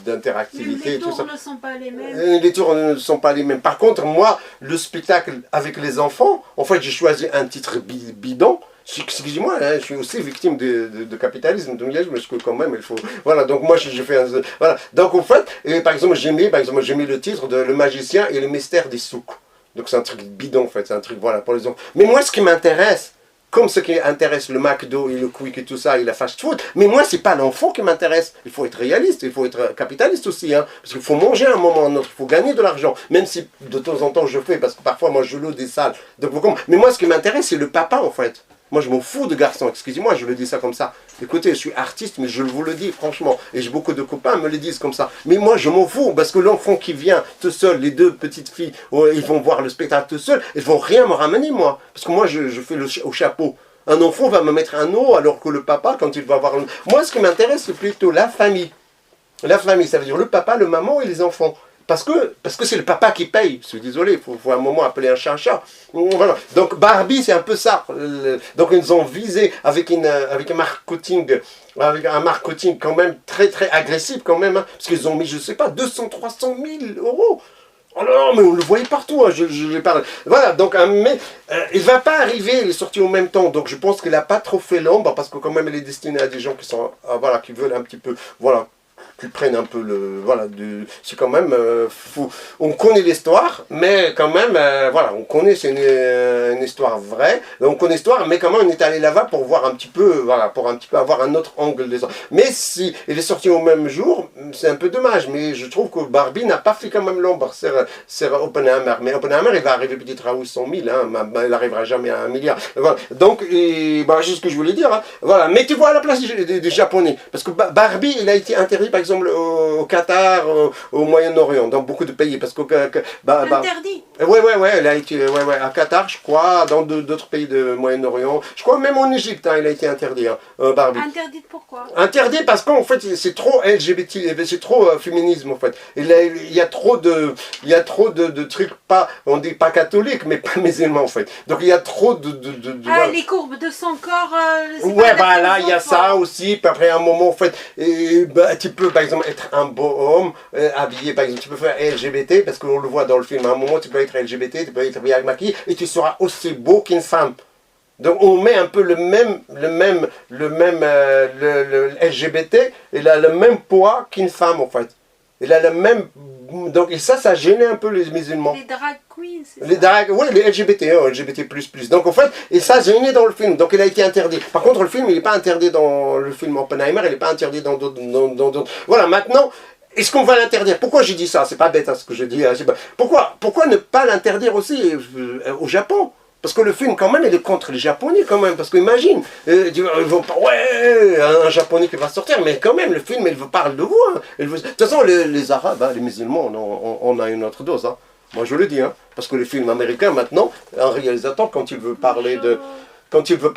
d'interactivité. Les tours tout ça. ne sont pas les mêmes. Les tours ne sont pas les mêmes. Par contre, moi, le spectacle avec les enfants, en fait, j'ai choisi un titre bidon. Excusez-moi, hein, je suis aussi victime de capitalisme, parce que quand même, il faut... Voilà, donc moi, je fais un... Voilà, donc en fait, par exemple, j'ai mis le titre de Le magicien et le mystère des souks. Donc c'est un truc bidon, en fait, c'est un truc, voilà, pour les enfants. Mais moi, ce qui m'intéresse, comme ce qui intéresse le McDo et le Quick et tout ça, et la fast food, mais moi, c'est pas l'enfant qui m'intéresse. Il faut être réaliste, il faut être capitaliste aussi, hein, parce qu'il faut manger à un moment ou à un autre, il faut gagner de l'argent, même si de temps en temps je fais, parce que parfois, moi, je loue des salles. Donc, mais moi, ce qui m'intéresse, c'est le papa, en fait. Moi, je m'en fous de garçons, excusez-moi, je le dis ça comme ça. Écoutez, je suis artiste, mais je vous le dis franchement. Et j'ai beaucoup de copains me le disent comme ça. Mais moi, je m'en fous, parce que l'enfant qui vient tout seul, les deux petites filles, ils vont voir le spectacle tout seul, ils vont rien me ramener, moi. Parce que moi, je fais au chapeau. Un enfant va me mettre un eau, alors que le papa, quand il va voir... Moi, ce qui m'intéresse, c'est plutôt la famille. La famille, ça veut dire le papa, le maman et les enfants. Parce que c'est le papa qui paye. Je suis désolé, il faut à un moment appeler un chat un chat. Voilà. Donc Barbie, c'est un peu ça. Donc ils ont visé avec un marketing quand même très très agressif quand même. Hein, parce qu'ils ont mis, je sais pas, 200, 300 000 euros. Oh non, mais on le voyait partout, hein, je parle. Voilà, donc, mais il ne va pas arriver, il est sorti en même temps. Donc je pense qu'il n'a pas trop fait l'ombre, parce que quand même, il est destiné à des gens qui sont, voilà, qui veulent un petit peu, voilà, qui prennent un peu le... Voilà, c'est quand même... on connaît l'histoire, mais quand même, voilà, on connaît, c'est une histoire vraie. On connaît l'histoire, mais quand même, on est allé là-bas pour voir un petit peu, voilà, pour un petit peu avoir un autre angle des autres. Mais si il est sorti au même jour, c'est un peu dommage, mais je trouve que Barbie n'a pas fait quand même l'ombre, c'est Oppenheimer. Mais Oppenheimer, il va arriver peut-être à 800 000, hein, il n'arrivera jamais à 1 milliard. Voilà. Donc, bah, c'est ce que je voulais dire, hein. Voilà. Mettez-vous à la place des Japonais, parce que Barbie, il a été interdit, par exemple, au Qatar, au Moyen-Orient, dans beaucoup de pays, parce que... Interdit. Ouais, il a été, à Qatar, je crois, dans d'autres pays de Moyen-Orient, je crois même en Égypte, hein, il a été interdit, hein, Barbie. Interdit pourquoi? Interdit parce qu'en fait, c'est trop LGBT, c'est trop féminisme, en fait. Il y a trop de trucs, pas, on dit pas catholiques, mais pas musulmans, en fait. Donc il y a trop voilà. Les courbes de son corps... ouais, bah là, il y a ça aussi, puis après un moment, en fait, tu peux, par exemple, être un beau homme, habillé, par exemple, tu peux faire LGBT, parce qu'on le voit dans le film, à un moment, tu peux être LGBT, tu peux être bien maquillé, et tu seras aussi beau qu'une femme. Donc on met un peu le LGBT, il a le même poids qu'une femme, en fait. Il a le même... Donc, et ça gênait un peu les musulmans. Les drag queens, c'est ça? Les drag, oui, les LGBT, hein, LGBT++. Donc en fait, et ça gênait dans le film, donc il a été interdit. Par contre, le film, il n'est pas interdit dans le film Oppenheimer, il n'est pas interdit dans d'autres... Voilà, maintenant, est-ce qu'on va l'interdire? Pourquoi j'ai dit ça? C'est pas bête, hein, ce que je dis. Hein, pourquoi ne pas l'interdire aussi au Japon? Parce que le film, quand même, il est contre les Japonais, quand même. Parce qu'imagine, ils vont pas, ouais, un Japonais qui va sortir, mais quand même, le film, il vous parle de vous. Hein. De toute façon, les Arabes, hein, les musulmans, on a une autre dose. Hein. Moi, je le dis. Hein. Parce que les films américains, maintenant, un réalisateur, quand il veut parler de... Quand il veut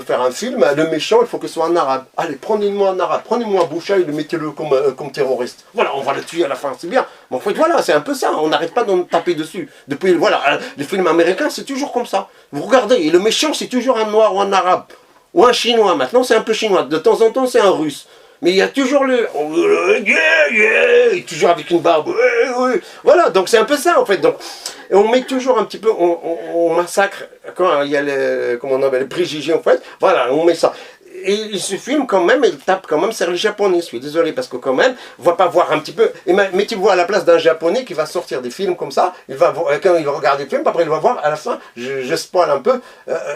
faire un film, le méchant, il faut que ce soit un arabe. Allez, prenez-moi un arabe, prenez-moi un Boucha et mettez-le comme terroriste. Voilà, on va le tuer à la fin, c'est bien. Mais en fait, voilà, c'est un peu ça, on n'arrête pas de nous taper dessus. Depuis, voilà, les films américains, c'est toujours comme ça. Vous regardez, et le méchant, c'est toujours un noir ou un arabe. Ou un chinois, maintenant c'est un peu chinois. De temps en temps, c'est un russe. Mais il y a toujours toujours avec une barbe. Voilà, donc c'est un peu ça en fait. Donc, on met toujours un petit peu, on massacre, quand il y a comment on appelle, les préjugés en fait. Voilà, on met ça. Et ce film quand même, il tape quand même sur les Japonais. Je suis désolé parce que quand même, on va pas voir un petit peu. Mettez-vous à la place d'un Japonais qui va sortir des films comme ça. Quand il va regarder le film, après il va voir à la fin, je spoil un peu.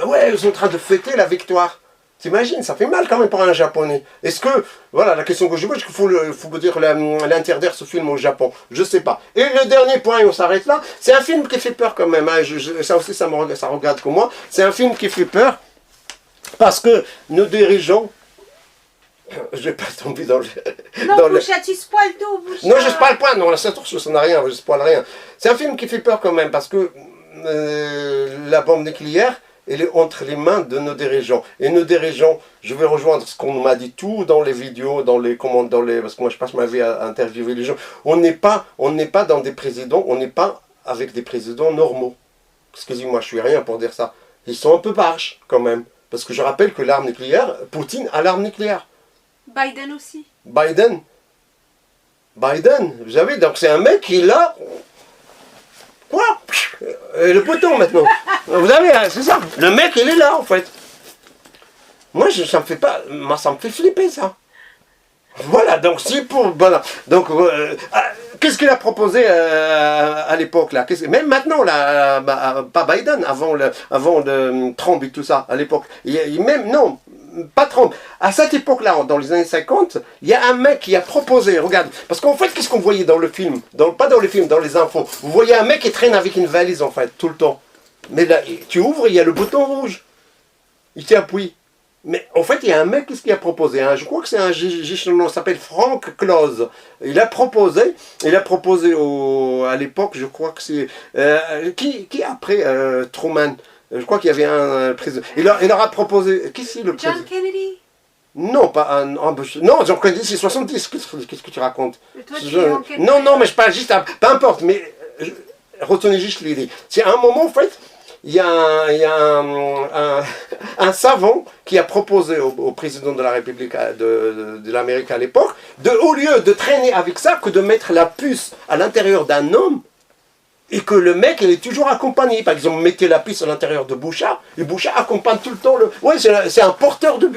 Ouais, ils sont en train de fêter la victoire. T'imagines, ça fait mal quand même pour un Japonais. Est-ce que, voilà, la question que je pose, est-ce qu'il faut dire l'interdire ce film au Japon? Je sais pas. Et le dernier point, et on s'arrête là, c'est un film qui fait peur quand même. Hein, ça aussi, ça regarde comme moi. C'est un film qui fait peur parce que nos dirigeants... Je vais pas tomber dans le... Non, Boucha, tu spoil tout, Boucha. Non, je spoil pas, non, ça n'a rien, je spoil rien. C'est un film qui fait peur quand même parce que la bombe nucléaire, elle est entre les mains de nos dirigeants. Et nos dirigeants, je vais rejoindre ce qu'on m'a dit tout dans les vidéos, dans les commandes, parce que moi je passe ma vie à interviewer les gens. On n'est pas dans des présidents, on n'est pas avec des présidents normaux. Excusez-moi, je suis rien pour dire ça. Ils sont un peu barges quand même. Parce que je rappelle que l'arme nucléaire, Poutine a l'arme nucléaire. Biden aussi. Biden, vous savez, donc c'est un mec qui est là. Quoi? Le bouton maintenant. Vous avez, c'est ça. Le mec, il est là en fait. Moi, ça me fait pas. Moi, ça me fait flipper ça. Voilà, donc si pour. Voilà. Donc, qu'est-ce qu'il a proposé à l'époque là? Même maintenant, là, pas Biden, avant le Trump et tout ça, à l'époque. Même, non, pas Trump. À cette époque-là, dans les années 50, il y a un mec qui a proposé, regarde, parce qu'en fait, qu'est-ce qu'on voyait dans le film? Pas dans le film, dans les infos. Vous voyez un mec qui traîne avec une valise en fait, tout le temps. Mais là, tu ouvres, il y a le bouton rouge. Il t'appuie. Mais en fait, il y a un mec qui a proposé, je crois que c'est un il s'appelle Frank Close. Il a proposé à l'époque, je crois que c'est... qui après Truman? Je crois qu'il y avait un président. Il leur a proposé... Qui c'est le président? John Kennedy? Non, pas un... Non, John Kennedy, c'est 70. Qu'est-ce que tu racontes? Toi, Non, mais je parle juste... Peu importe, mais... Retenez juste l'idée. C'est un moment, en fait... Il y a un savant qui a proposé au président de la République de l'Amérique à l'époque, au lieu de traîner avec ça, que de mettre la puce à l'intérieur d'un homme, et que le mec, il est toujours accompagné. Par exemple, mettez la puce à l'intérieur de Bouchard, et Bouchard accompagne tout le temps le... Oui, c'est un porteur de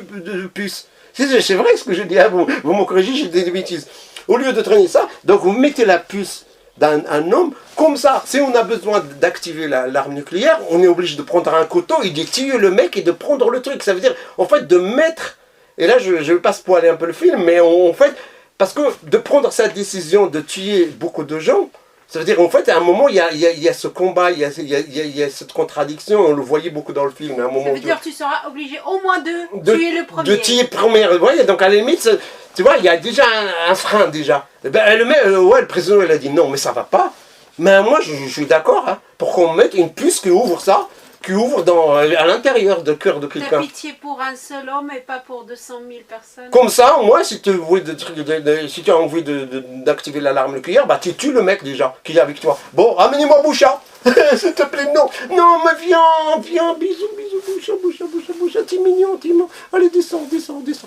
puce. C'est vrai ce que je dis, hein, vous me corrigez, j'ai des bêtises. Au lieu de traîner ça, donc vous mettez la puce d'un homme, comme ça, si on a besoin d'activer l'arme nucléaire, on est obligé de prendre un couteau et de tuer le mec et de prendre le truc. Ça veut dire, en fait, de mettre, et là je ne vais pas spoiler un peu le film, mais en fait, parce que de prendre cette décision de tuer beaucoup de gens, ça veut dire, en fait, à un moment, il y a ce combat, il y a cette contradiction, on le voyait beaucoup dans le film. À un moment, ça veut dire que tu seras obligé au moins de tuer le premier. De tuer le premier, vous voyez, donc à la limite, tu vois, il y a déjà un frein, déjà. Ben, le président, il a dit non, mais ça va pas. Mais moi, je suis d'accord, hein, pour qu'on mette une puce qui ouvre ça, qui ouvre à l'intérieur du cœur de quelqu'un. T'as pitié pour un seul homme et pas pour 200 000 personnes. Comme ça, moi, si tu as envie d'activer l'alarme nucléaire, bah tu tues le mec déjà, qui est avec toi. Bon, amenez-moi Bouchard. S'il te plaît, non. Non, mais viens, bisous, Bouchard, t'es mignon. Allez, descends.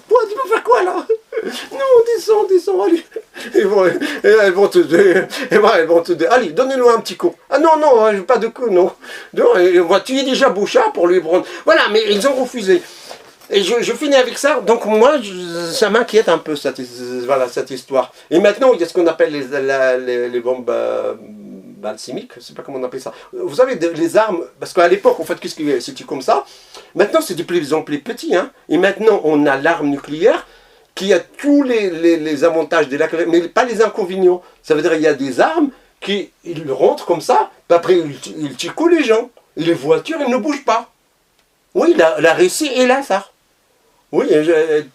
Quoi, tu vas faire quoi, là? Non, descends, allez. Elles vont te dire, allez, donnez-nous un petit coup. Ah non, pas de coup, non. Tu es déjà Bouchard pour lui prendre. Voilà, mais ils ont refusé. Et je finis avec ça, donc moi, ça m'inquiète un peu, cette histoire. Et maintenant, il y a ce qu'on appelle les bombes balsamiques, je ne sais pas comment on appelle ça. Vous savez, les armes, parce qu'à l'époque, en fait, qu'est-ce que c'était comme ça? Maintenant, c'est de plus en plus petit, hein. Et maintenant, on a l'arme nucléaire qui a tous les avantages de mais pas les inconvénients. Ça veut dire qu'il y a des armes qui rentrent comme ça, puis après, ils tuent les gens. Et les voitures, elles ne bougent pas. Oui, la Russie est là, ça. Oui,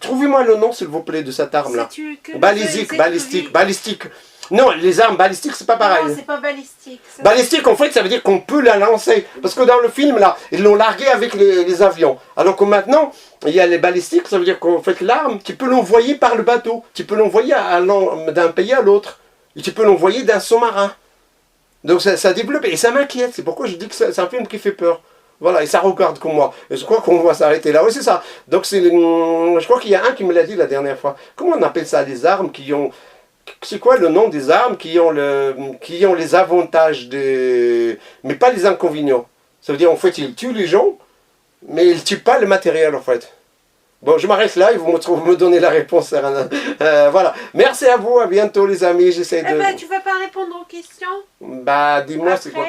trouvez-moi le nom, s'il vous plaît, de cette arme-là. Balistique. Non, les armes balistiques, c'est pas pareil. Non, c'est pas balistique. Balistique, en fait, ça veut dire qu'on peut la lancer. Parce que dans le film, là, ils l'ont largué avec les avions. Alors que maintenant, il y a les balistiques, ça veut dire qu'en fait, l'arme, tu peux l'envoyer par le bateau. Tu peux l'envoyer d'un pays à l'autre. Et tu peux l'envoyer d'un sous-marin. Donc ça développe, et ça m'inquiète. C'est pourquoi je dis que c'est un film qui fait peur. Voilà, et ça regarde comme moi. Et je crois qu'on va s'arrêter là. Oui, c'est ça. Donc, je crois qu'il y a un qui me l'a dit la dernière fois. Comment on appelle ça, les armes qui ont... C'est quoi le nom des armes qui ont les avantages mais pas les inconvénients? Ça veut dire, en fait, ils tuent les gens, mais ils ne tuent pas le matériel, en fait. Bon, je m'arrête là, ils vont me donner la réponse. Voilà. Merci à vous, à bientôt les amis. J'essaie de... tu ne vas pas répondre aux questions? Bah, dis-moi, c'est quoi?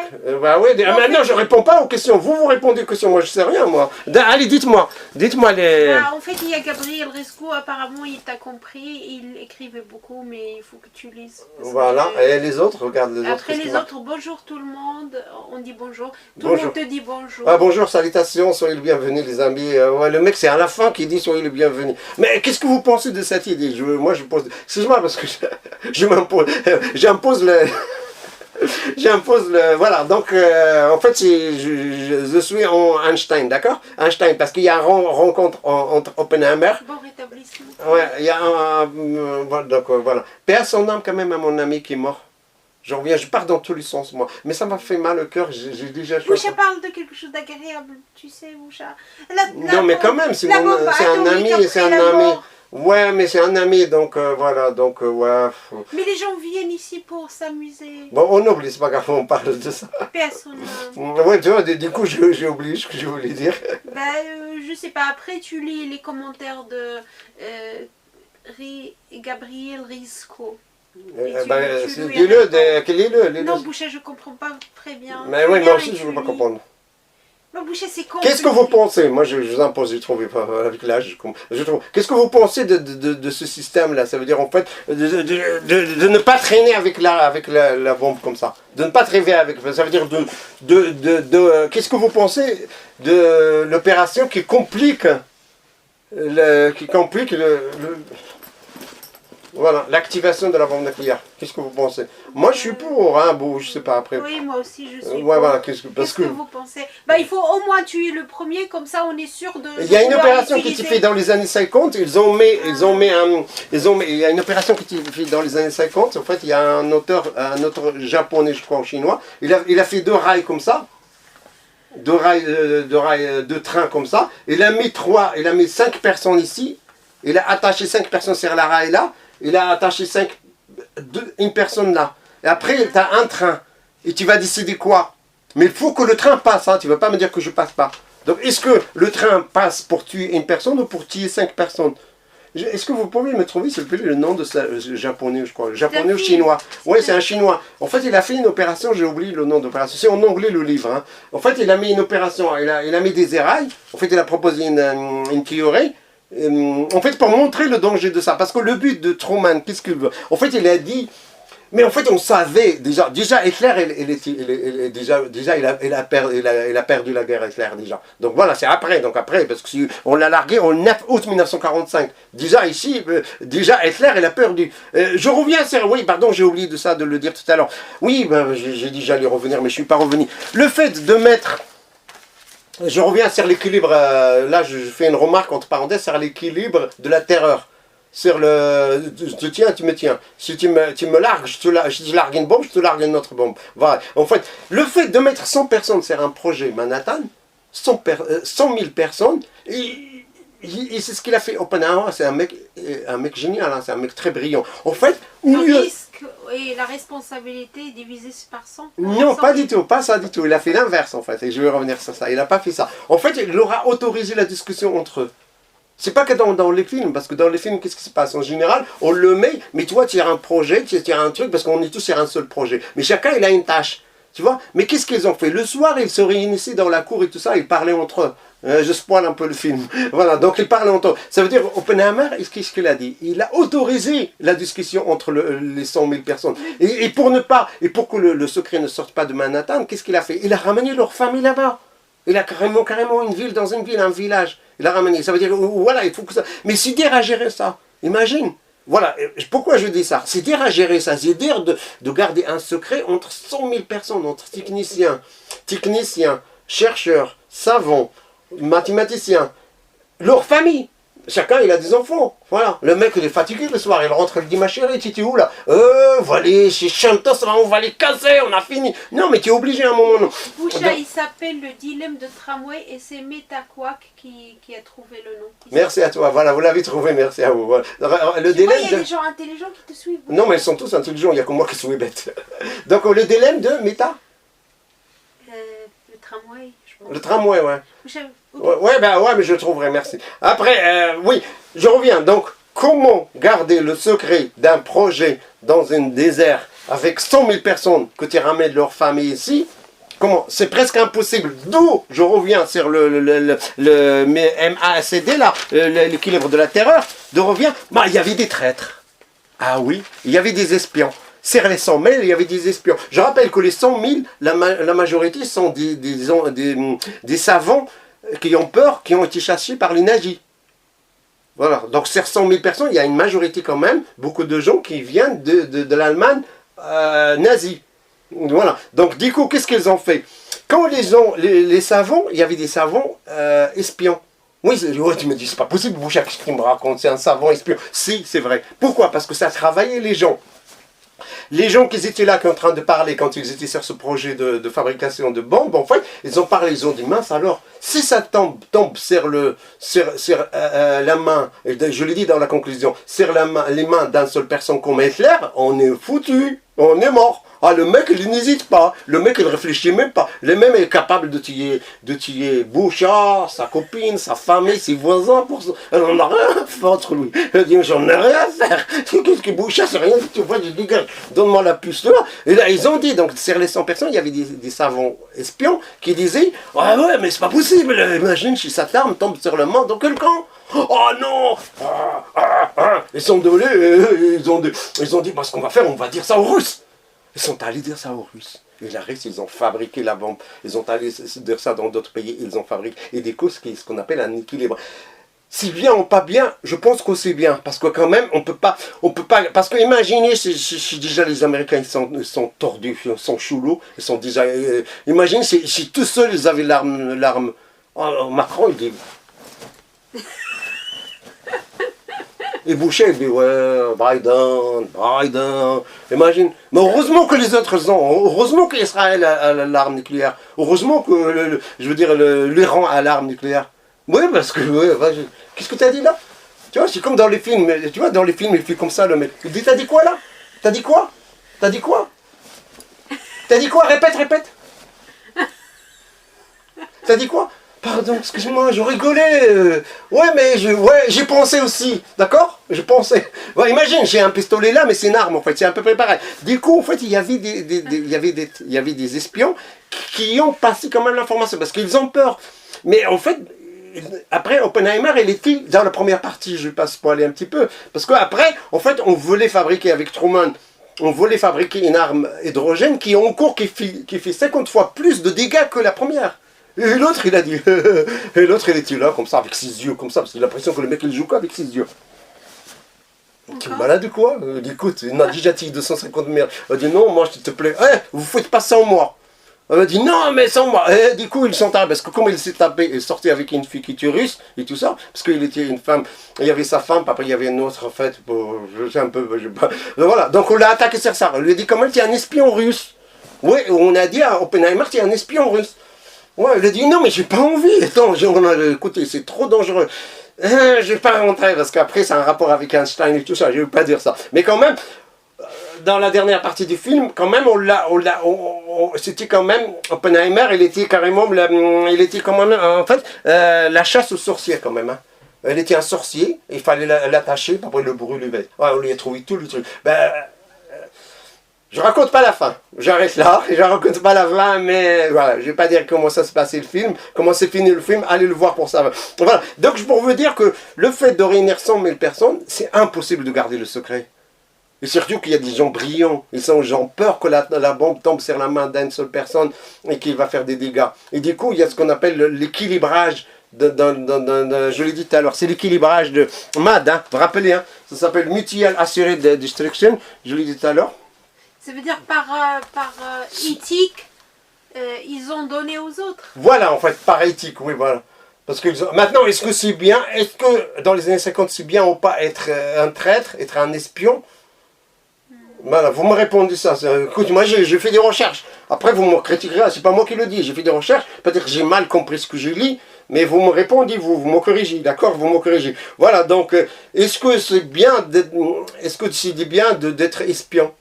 Oui, maintenant je réponds pas aux questions. Vous répondez aux questions, moi je sais rien, moi. Allez, dites-moi les... En fait, il y a Gabriel Resco, apparemment il t'a compris, il écrivait beaucoup, mais il faut que tu lises. Voilà, et les autres, regarde les autres. Après les autres, bonjour tout le monde, on dit bonjour. Tout le monde te dit bonjour. Ah, bonjour, salutations, soyez le bienvenu les amis. Ouais, le mec c'est à la fin qui dit soyez le bienvenu. Mais qu'est-ce que vous pensez de cette idée? Moi je pose... Excuse-moi parce que j'impose J'impose le... Voilà, donc en fait, je suis en Einstein, d'accord? Einstein, parce qu'il y a une rencontre entre Oppenheimer. Bon rétablissement. Ouais, il y a un... voilà, donc voilà. Paix à son âme quand même à mon ami qui est mort. Je reviens, je pars dans tous les sens, moi. Mais ça m'a fait mal au cœur, j'ai déjà... Boucha parle de quelque chose d'agréable, tu sais, Boucha. Non, mais quand même, c'est un ami, c'est un ami. Ouais, mais c'est un ami, donc voilà, donc ouais. Mais les gens viennent ici pour s'amuser. Bon, on oublie, c'est pas grave, on parle de ça. Personne. Ouais, tu vois, du coup, j'ai oublié ce que je voulais dire. Bah, je sais pas, après tu lis les commentaires de Gabriel Risco. Dis-le. Non, Boucher, je comprends pas très bien. Mais oui, moi aussi, je ne veux pas comprendre. Non, Boucher, c'est con. Qu'est-ce que vous pensez? Moi, je vous impose, j'ai trouvé pas avec l'âge. Qu'est-ce que vous pensez de ce système-là? Ça veut dire, en fait, de ne pas traîner avec la bombe comme ça. De ne pas traîner avec... Ça veut dire qu'est-ce que vous pensez de l'opération qui complique voilà, l'activation de la bombe nucléaire. Qu'est-ce que vous pensez? Moi, je suis pour, hein, bon, je sais pas après. Oui, moi aussi, je suis ouais, pour. Voilà, qu'est-ce que vous pensez? Bah, il faut au moins tuer le premier, comme ça, on est sûr de... Il y a une opération qui s'est faite dans les années 50, il y a une opération qui s'est faite dans les années 50, en fait, il y a un auteur japonais, je crois, ou chinois, il a fait 2 rails comme ça, 2 trains comme ça, il a mis 5 personnes ici, il a attaché 5 personnes sur la rail là, il a attaché une personne là. Et après, tu as un train. Et tu vas décider quoi? Mais il faut que le train passe, hein. Tu ne vas pas me dire que je passe pas. Donc, est-ce que le train passe pour tuer une personne ou pour tuer 5 personnes? Est-ce que vous pouvez me trouver, s'il vous plaît, le nom de ce japonais, je crois. Japonais ou chinois? Oui, c'est un chinois. En fait, il a fait une opération, j'ai oublié le nom d'opération. C'est en anglais le livre. Hein. En fait, il a mis une opération, il a mis des érailles. En fait, il a proposé une théorie. En fait, pour montrer le danger de ça, parce que le but de Truman, qu'est-ce qu'il veut? En fait, il a dit, mais en fait, on savait déjà Hitler, il a perdu la guerre, Hitler déjà. Donc voilà, c'est après, parce que si on l'a largué en 9 août 1945. Déjà ici, Hitler, il a perdu. Je reviens, oui, pardon, j'ai oublié de le dire tout à l'heure. Oui, ben, j'ai dit j'allais revenir, mais je ne suis pas revenu. Le fait de mettre... Je reviens sur l'équilibre, là je fais une remarque entre parenthèses sur l'équilibre de la terreur. Sur le... Je te tiens, tu me tiens. Si tu me largues, je te largue une bombe, je te largue une autre bombe. Voilà. En fait, le fait de mettre 100 personnes sur un projet Manhattan, 100 000 personnes, et c'est ce qu'il a fait. Oppenheimer, c'est un mec génial, hein, c'est un mec très brillant. En fait, le risque et la responsabilité est divisée par 100. Non, pas du tout, pas ça du tout. Il a fait l'inverse en fait, et je vais revenir sur ça. Il n'a pas fait ça. En fait, il aura autorisé la discussion entre eux. C'est pas que dans les films, parce que dans les films, qu'est-ce qui se passe? En général, on le met, mais toi, tu as un projet, tu as un truc, parce qu'on est tous sur un seul projet. Mais chacun, il a une tâche. Tu vois? Mais qu'est-ce qu'ils ont fait? Le soir, ils se réunissaient dans la cour et tout ça, ils parlaient entre eux. Je spoil un peu le film. Voilà, donc ils parlaient entre eux. Ça veut dire, Oppenheimer, qu'est-ce qu'il a dit? Il a autorisé la discussion entre les 100 000 personnes. Et pour que le secret ne sorte pas de Manhattan, qu'est-ce qu'il a fait? Il a ramené leur famille là-bas. Il a carrément une ville dans une ville, un village. Il a ramené. Ça veut dire, voilà, il faut que ça... Mais c'est dur à gérer ça. Imagine. Voilà, pourquoi je dis ça? C'est dur à gérer ça, c'est dur de garder un secret entre 100 000 personnes, entre techniciens, chercheurs, savants, mathématiciens, leur famille. Chacun, il a des enfants. Voilà. Le mec, il est fatigué le soir. Il rentre, il dit, ma chérie, tu es où là? Voilà, chez Chantos, là, on va les casser, on a fini. Non, mais tu es obligé à un moment. Non. Boucha, il s'appelle le dilemme de tramway et c'est Metaquack qui a trouvé le nom. Merci à toi. Voilà, vous l'avez trouvé, merci à vous. Voilà. Le dilemme il y a des gens intelligents qui te suivent. Non, mais ils sont tous intelligents, il n'y a que moi qui suis bête. Donc, le dilemme de Meta? Le tramway, je pense. Le tramway, ouais. Boucha, ouais, mais je le trouverai, merci. Après, oui, je reviens. Donc, comment garder le secret d'un projet dans un désert avec 100 000 personnes que tu ramènes leur famille ici? Comment? C'est presque impossible. D'où je reviens sur le MACD, là, l'équilibre de la terreur. De revient, bah, il y avait des traîtres. Ah oui, il y avait des espions. Sur les 100 000, il y avait des espions. Je rappelle que les 100 000, la majorité sont des savants qui ont peur, qui ont été chassés par les nazis. Voilà. Donc sur 100 000 personnes, il y a une majorité quand même, beaucoup de gens qui viennent de l'Allemagne nazie. Voilà. Donc, du coup, qu'est-ce qu'ils ont fait? Quand les savants, il y avait des savants espions. Oui, ouais, tu me dis, c'est pas possible, Bouchard, qu'est-ce qu'il me raconte? C'est un savant espion. Si, c'est vrai. Pourquoi? Parce que ça travaillait les gens. Les gens qui étaient là, qui étaient en train de parler quand ils étaient sur ce projet de fabrication de bombes, en fait, ils ont parlé, ils ont dit, mince alors, si ça tombe sur la main, et je l'ai dit dans la conclusion, sur les mains d'une seule personne comme Hitler, on est foutu, on est mort. Ah, le mec, il n'hésite pas. Le mec, il réfléchit même pas. Le même est capable de tuer Bouchard, sa copine, sa famille, ses voisins. Elle n'en a rien à foutre, lui. Elle dit, j'en ai rien à faire. Qu'est-ce que Bouchard, c'est rien du tout. Je dis, donne-moi la puce là. Et là, ils ont dit, donc, sur les 100 personnes, il y avait des savants espions qui disaient, ah ouais, mais c'est pas possible. Imagine si cette arme tombe sur le main de quelqu'un. Oh non! Ils sont désolés, ils ont dit, bah, ce qu'on va faire, on va dire ça aux Russes. Ils sont allés dire ça aux Russes. Et la Russie, ils ont fabriqué la bombe. Ils ont allé dire ça dans d'autres pays. Ils ont fabriqué. Et des causes, ce qu'on appelle un équilibre. Si bien ou pas bien, je pense que c'est bien. Parce que quand même, on peut pas. Parce que imaginez, si déjà les Américains ils sont tordus, ils sont choulous, ils sont déjà. Imaginez si tout seuls ils avaient l'arme. Oh, Macron, il dit. Et Boucher, il dit, ouais, Biden. Imagine. Mais heureusement que les autres ont. Heureusement qu'Israël a l'arme nucléaire. Heureusement que, je veux dire, l'Iran a l'arme nucléaire. Oui, parce que, qu'est-ce que tu as dit là? Tu vois, c'est comme dans les films. Tu vois, dans les films, il fait comme ça, le mec. Il dit, t'as dit quoi là? T'as dit quoi? T'as dit quoi? T'as dit quoi? Répète. T'as dit quoi? Pardon, excuse-moi, je rigolais. Ouais, mais j'ai pensé aussi, d'accord? Je pensais. Ouais, imagine, j'ai un pistolet là, mais c'est une arme en fait, c'est à peu près pareil. Du coup, en fait, il y avait des espions qui ont passé quand même l'information, parce qu'ils ont peur. Mais en fait, après, Oppenheimer, il était dans la première partie, je passe pour aller un petit peu, parce qu'après, en fait, on voulait fabriquer avec Truman, on voulait fabriquer une arme hydrogène qui fait 50 fois plus de dégâts que la première. Et l'autre, il a dit, et l'autre, il était là, comme ça, avec ses yeux, comme ça, parce qu'il a l'impression que le mec, il joue quoi avec ses yeux. Tu es malade ou quoi? Il dit, écoute, il m'a déjà tiré 250 000. Il dit, non, moi, s'il te plaît, vous faites pas sans moi. Elle a dit, non, mais sans moi. Et du coup, ils sont tapés, parce que comme il s'est tapé, il sortait avec une fille qui était russe, et tout ça, parce qu'il était une femme, il y avait sa femme, après il y avait une autre, en fait, je sais un peu, je sais pas. Voilà, donc on l'a attaqué sur ça. On lui a dit, quand même, tu es un espion russe. Oui, on a dit à Oppenheimer, tu es un espion russe. Ouais, il a dit non mais j'ai pas envie, attends, écoutez, c'est trop dangereux. Je vais pas rentrer parce qu'après c'est un rapport avec Einstein et tout ça, je vais pas dire ça. Mais quand même, dans la dernière partie du film, quand même, c'était quand même, Oppenheimer, il était quand même, en fait, la chasse aux sorciers quand même. Hein. Il était un sorcier, il fallait l'attacher pour le brûler. Ouais, on lui a trouvé tout le truc. Je raconte pas la fin, j'arrête là, je raconte pas la fin, mais voilà, je vais pas dire comment ça se passait le film, comment s'est fini le film, allez le voir pour ça. Voilà, donc pour vous dire que le fait de réunir 100 000 personnes, c'est impossible de garder le secret. Et surtout qu'il y a des gens brillants, ils ont peur que la bombe tombe sur la main d'une seule personne et qu'il va faire des dégâts. Et du coup, il y a ce qu'on appelle l'équilibrage, je l'ai dit tout à l'heure, c'est l'équilibrage de MAD, hein, vous vous rappelez, hein, ça s'appelle Mutual Assured Destruction, je l'ai dit tout à l'heure. Ça veut dire par éthique, ils ont donné aux autres. Voilà, en fait, par éthique, oui, voilà. Parce que maintenant, est-ce que c'est bien, est-ce que dans les années 50, c'est bien ou pas être un traître, être un espion? Voilà, vous me répondez ça. Écoute, moi j'ai fait des recherches. Après, vous me critiquerez, c'est pas moi qui le dis. J'ai fait des recherches. Peut-être que j'ai mal compris ce que j'ai lu, mais vous me répondez, vous me corrigez, d'accord? Vous me corrigez. Voilà, donc, est-ce que c'est bien d'être espion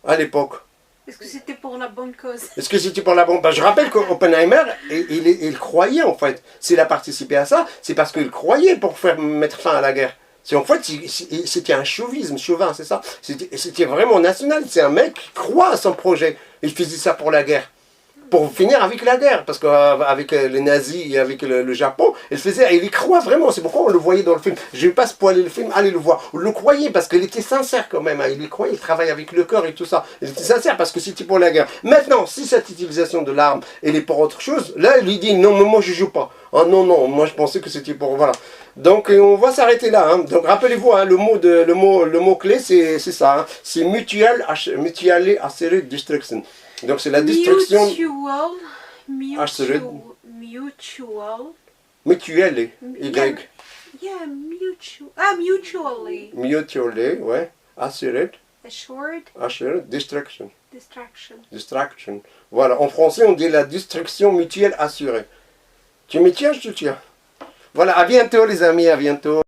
à l'époque? Est-ce que c'était pour la bonne cause? Est-ce que c'était pour la bonne cause? Je rappelle qu'Oppenheimer, il croyait en fait. S'il a participé à ça, c'est parce qu'il croyait pour mettre fin à la guerre. En fait, c'était un chauvin, c'est ça? C'était vraiment national. C'est un mec qui croit à son projet. Il faisait ça pour la guerre. Pour finir avec la guerre, parce qu'avec les nazis et avec le Japon, il y croit vraiment, c'est pourquoi on le voyait dans le film. Je ne vais pas spoiler le film, allez le voir. On le croyait parce qu'il était sincère quand même, hein. Il y croyait, il travaille avec le cœur et tout ça. Il était sincère parce que c'était pour la guerre. Maintenant, si cette utilisation de l'arme, elle est pour autre chose, là, il lui dit, non, mais moi je joue pas. Ah non, moi je pensais que c'était pour, voilà. Donc on va s'arrêter là. Hein. Donc rappelez-vous, hein, le mot clé, c'est ça. Hein. C'est Mutual Assured Destruction. Donc c'est la destruction Mutual. mutuelle. Yeah, Y. yeah, mutually. Mutuelle, ouais. Assured. Assured Assured. Destruction. distraction. Voilà, en français on dit la destruction mutuelle assurée. Tu m'y tiens, je te tiens. Voilà, à bientôt les amis, à bientôt.